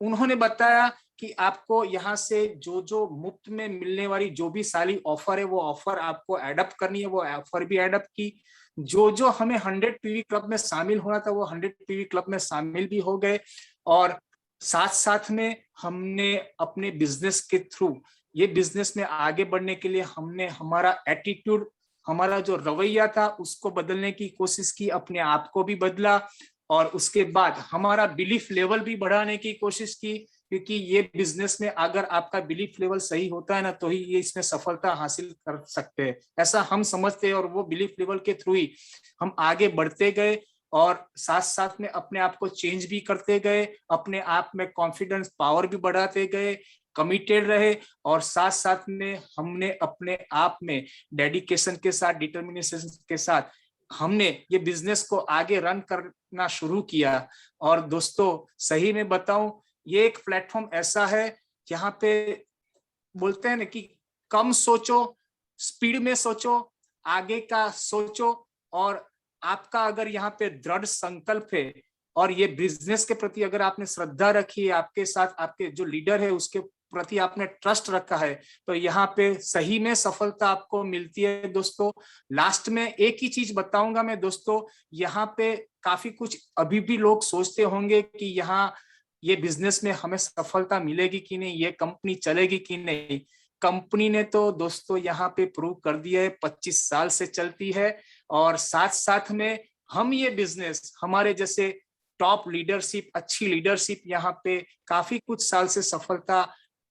उन्होंने बताया कि आपको यहाँ से जो मुफ्त में मिलने वाली जो भी सारी ऑफर है वो ऑफर आपको एडप्ट करनी है, वो ऑफर भी एडप्ट की। जो हमें 100 पीवी क्लब में शामिल होना था वो 100 पीवी क्लब में शामिल भी हो गए। और साथ साथ में हमने अपने बिजनेस के थ्रू ये बिजनेस में आगे बढ़ने के लिए हमने हमारा एटीट्यूड, हमारा जो रवैया था उसको बदलने की कोशिश की, अपने आप को भी बदला। और उसके बाद हमारा बिलीफ लेवल भी बढ़ाने की कोशिश की, क्योंकि ये बिजनेस में अगर आपका बिलीफ लेवल सही होता है ना तो ही ये इसमें सफलता हासिल कर सकते हैं, ऐसा हम समझते हैं। और वो बिलीफ लेवल के थ्रू ही हम आगे बढ़ते गए और साथ साथ में अपने आप को चेंज भी करते गए, अपने आप में कॉन्फिडेंस पावर भी बढ़ाते गए, कमिटेड रहे। और साथ साथ में हमने अपने आप में डेडिकेशन के साथ, डिटर्मिनेशन के साथ हमने ये बिजनेस को आगे रन करना शुरू किया। और दोस्तों सही में बताऊं, ये एक प्लेटफॉर्म ऐसा है जहाँ पे बोलते हैं ना कि कम सोचो, स्पीड में सोचो, आगे का सोचो। और आपका अगर यहाँ पे दृढ़ संकल्प है और ये बिजनेस के प्रति अगर आपने श्रद्धा रखी है, आपके साथ आपके जो लीडर है उसके प्रति आपने ट्रस्ट रखा है, तो यहाँ पे सही में सफलता आपको मिलती है दोस्तों। लास्ट में एक ही चीज बताऊंगा मैं दोस्तों, यहाँ पे काफी कुछ अभी भी लोग सोचते होंगे कि यहाँ ये बिजनेस में हमें सफलता मिलेगी कि नहीं, ये कंपनी चलेगी कि नहीं। कंपनी ने तो दोस्तों यहाँ पे प्रूव कर दिया है, 25 साल से चलती है। और साथ साथ में हम ये बिजनेस, हमारे जैसे टॉप लीडरशिप, अच्छी लीडरशिप यहाँ पे काफी कुछ साल से सफलता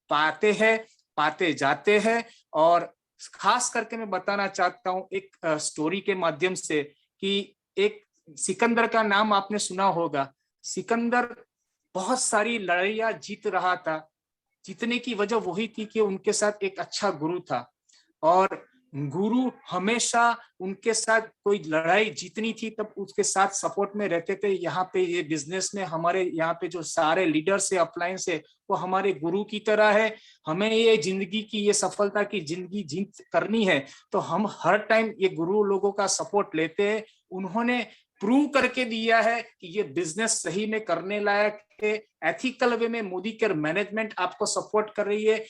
पाते हैं, पाते जाते हैं। और खास करके मैं बताना चाहता हूँ एक स्टोरी के माध्यम से कि एक सिकंदर का नाम आपने सुना होगा। सिकंदर बहुत सारी लड़ाइयां जीत रहा था। जीतने की वजह वही थी कि उनके साथ एक अच्छा गुरु था, और गुरु हमेशा उनके साथ कोई लड़ाई जीतनी थी तब उसके साथ सपोर्ट में रहते थे। यहाँ पे ये बिजनेस में हमारे यहाँ पे जो सारे लीडर्स है, अपलायंस है, वो हमारे गुरु की तरह है। हमें ये जिंदगी की, ये सफलता की जिंदगी जीत करनी है तो हम हर टाइम ये गुरु लोगों का सपोर्ट लेते हैं। उन्होंने प्रूव करके दिया है कि ये बिजनेस सही में करने लायक है। एथिकल वे में मोदी केयर मैनेजमेंट आपको सपोर्ट कर रही है।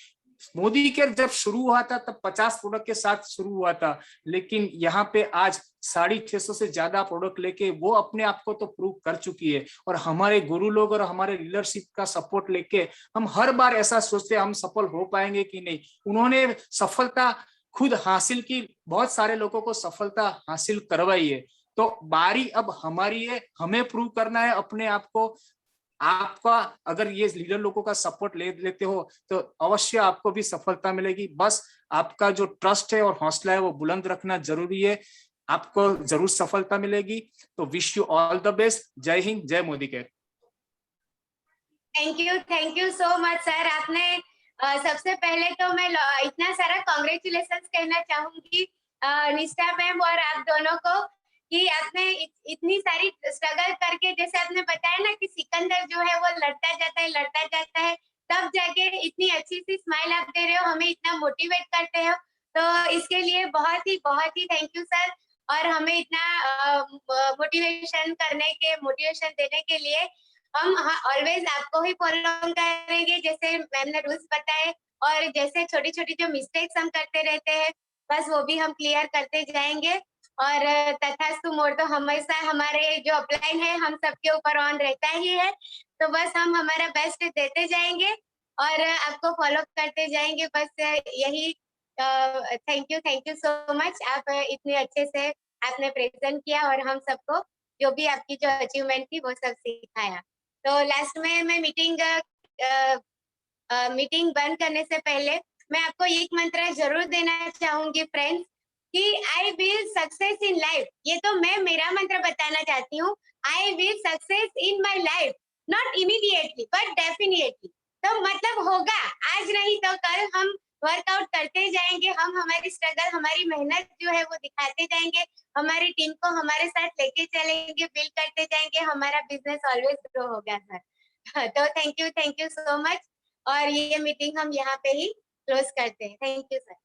मोदी केयर जब शुरू हुआ था तब 50 प्रोडक्ट के साथ शुरू हुआ था, लेकिन यहाँ पे आज 650 से ज्यादा प्रोडक्ट लेके वो अपने आप को तो प्रूव कर चुकी है। और हमारे गुरु लोग और हमारे लीडरशिप का सपोर्ट लेके हम हर बार ऐसा सोचते हैं हम सफल हो पाएंगे कि नहीं। उन्होंने सफलता खुद हासिल की, बहुत सारे लोगों को सफलता हासिल करवाई है। तो बारी अब हमारी है, हमें प्रूव करना है अपने आप को। आपका अगर ये लीडर लोगों का सपोर्ट ले लेते हो तो अवश्य आपको भी सफलता मिलेगी। बस आपका जो ट्रस्ट है और हौसला है वो बुलंद रखना जरूरी है, आपको जरूर सफलता मिलेगी। तो wish you all the best. जय हिंद, जय Modi care. Thank you so much sir. आपने सबसे पहले तो मैं इतना सारा कॉन्ग्रेचुलेशंस कहना चाहूंगी निष्ठा मैम और आप दोनों को कि आपने इतनी सारी स्ट्रगल करके, जैसे आपने बताया ना कि सिकंदर जो है वो लड़ता जाता है, तब जाके इतनी अच्छी सी स्माइल आप दे रहे हो, हमें इतना मोटिवेट करते हो। तो इसके लिए बहुत ही थैंक यू सर। और हमें इतना मोटिवेशन देने के लिए हम ऑलवेज आपको ही फॉलो करेंगे, जैसे मैम ने रूल्स बताए। और जैसे छोटी छोटी जो मिस्टेक्स हम करते रहते हैं बस वो भी हम क्लियर करते जाएंगे। और तथास्तु मोर तो हमेशा हमारे जो अपलाइन है हम सबके ऊपर ऑन रहता ही है। तो बस हम हमारा बेस्ट देते जाएंगे और आपको फॉलो करते जाएंगे। बस यही थैंक यू सो मच। आप इतने अच्छे से आपने प्रेजेंट किया और हम सबको जो भी आपकी जो अचीवमेंट थी वो सब सिखाया। तो लास्ट में मैं मीटिंग बंद करने से पहले मैं आपको एक मंत्र जरूर देना चाहूंगी फ्रेंड्स कि I will success in life. ये तो मैं मेरा मंत्र बताना चाहती हूँ। I will success in my life, not immediately but definitely. तो मतलब होगा, आज नहीं तो कल हम वर्कआउट करते जाएंगे, हम हमारी स्ट्रगल, हमारी मेहनत जो है वो दिखाते जाएंगे, हमारी टीम को हमारे साथ लेके चलेंगे, बिल्ड करते जाएंगे, हमारा बिजनेस ऑलवेज ग्रो होगा सर। तो थैंक यू सो मच। और ये मीटिंग हम यहाँ पे ही क्लोज करते हैं। Thank you sir.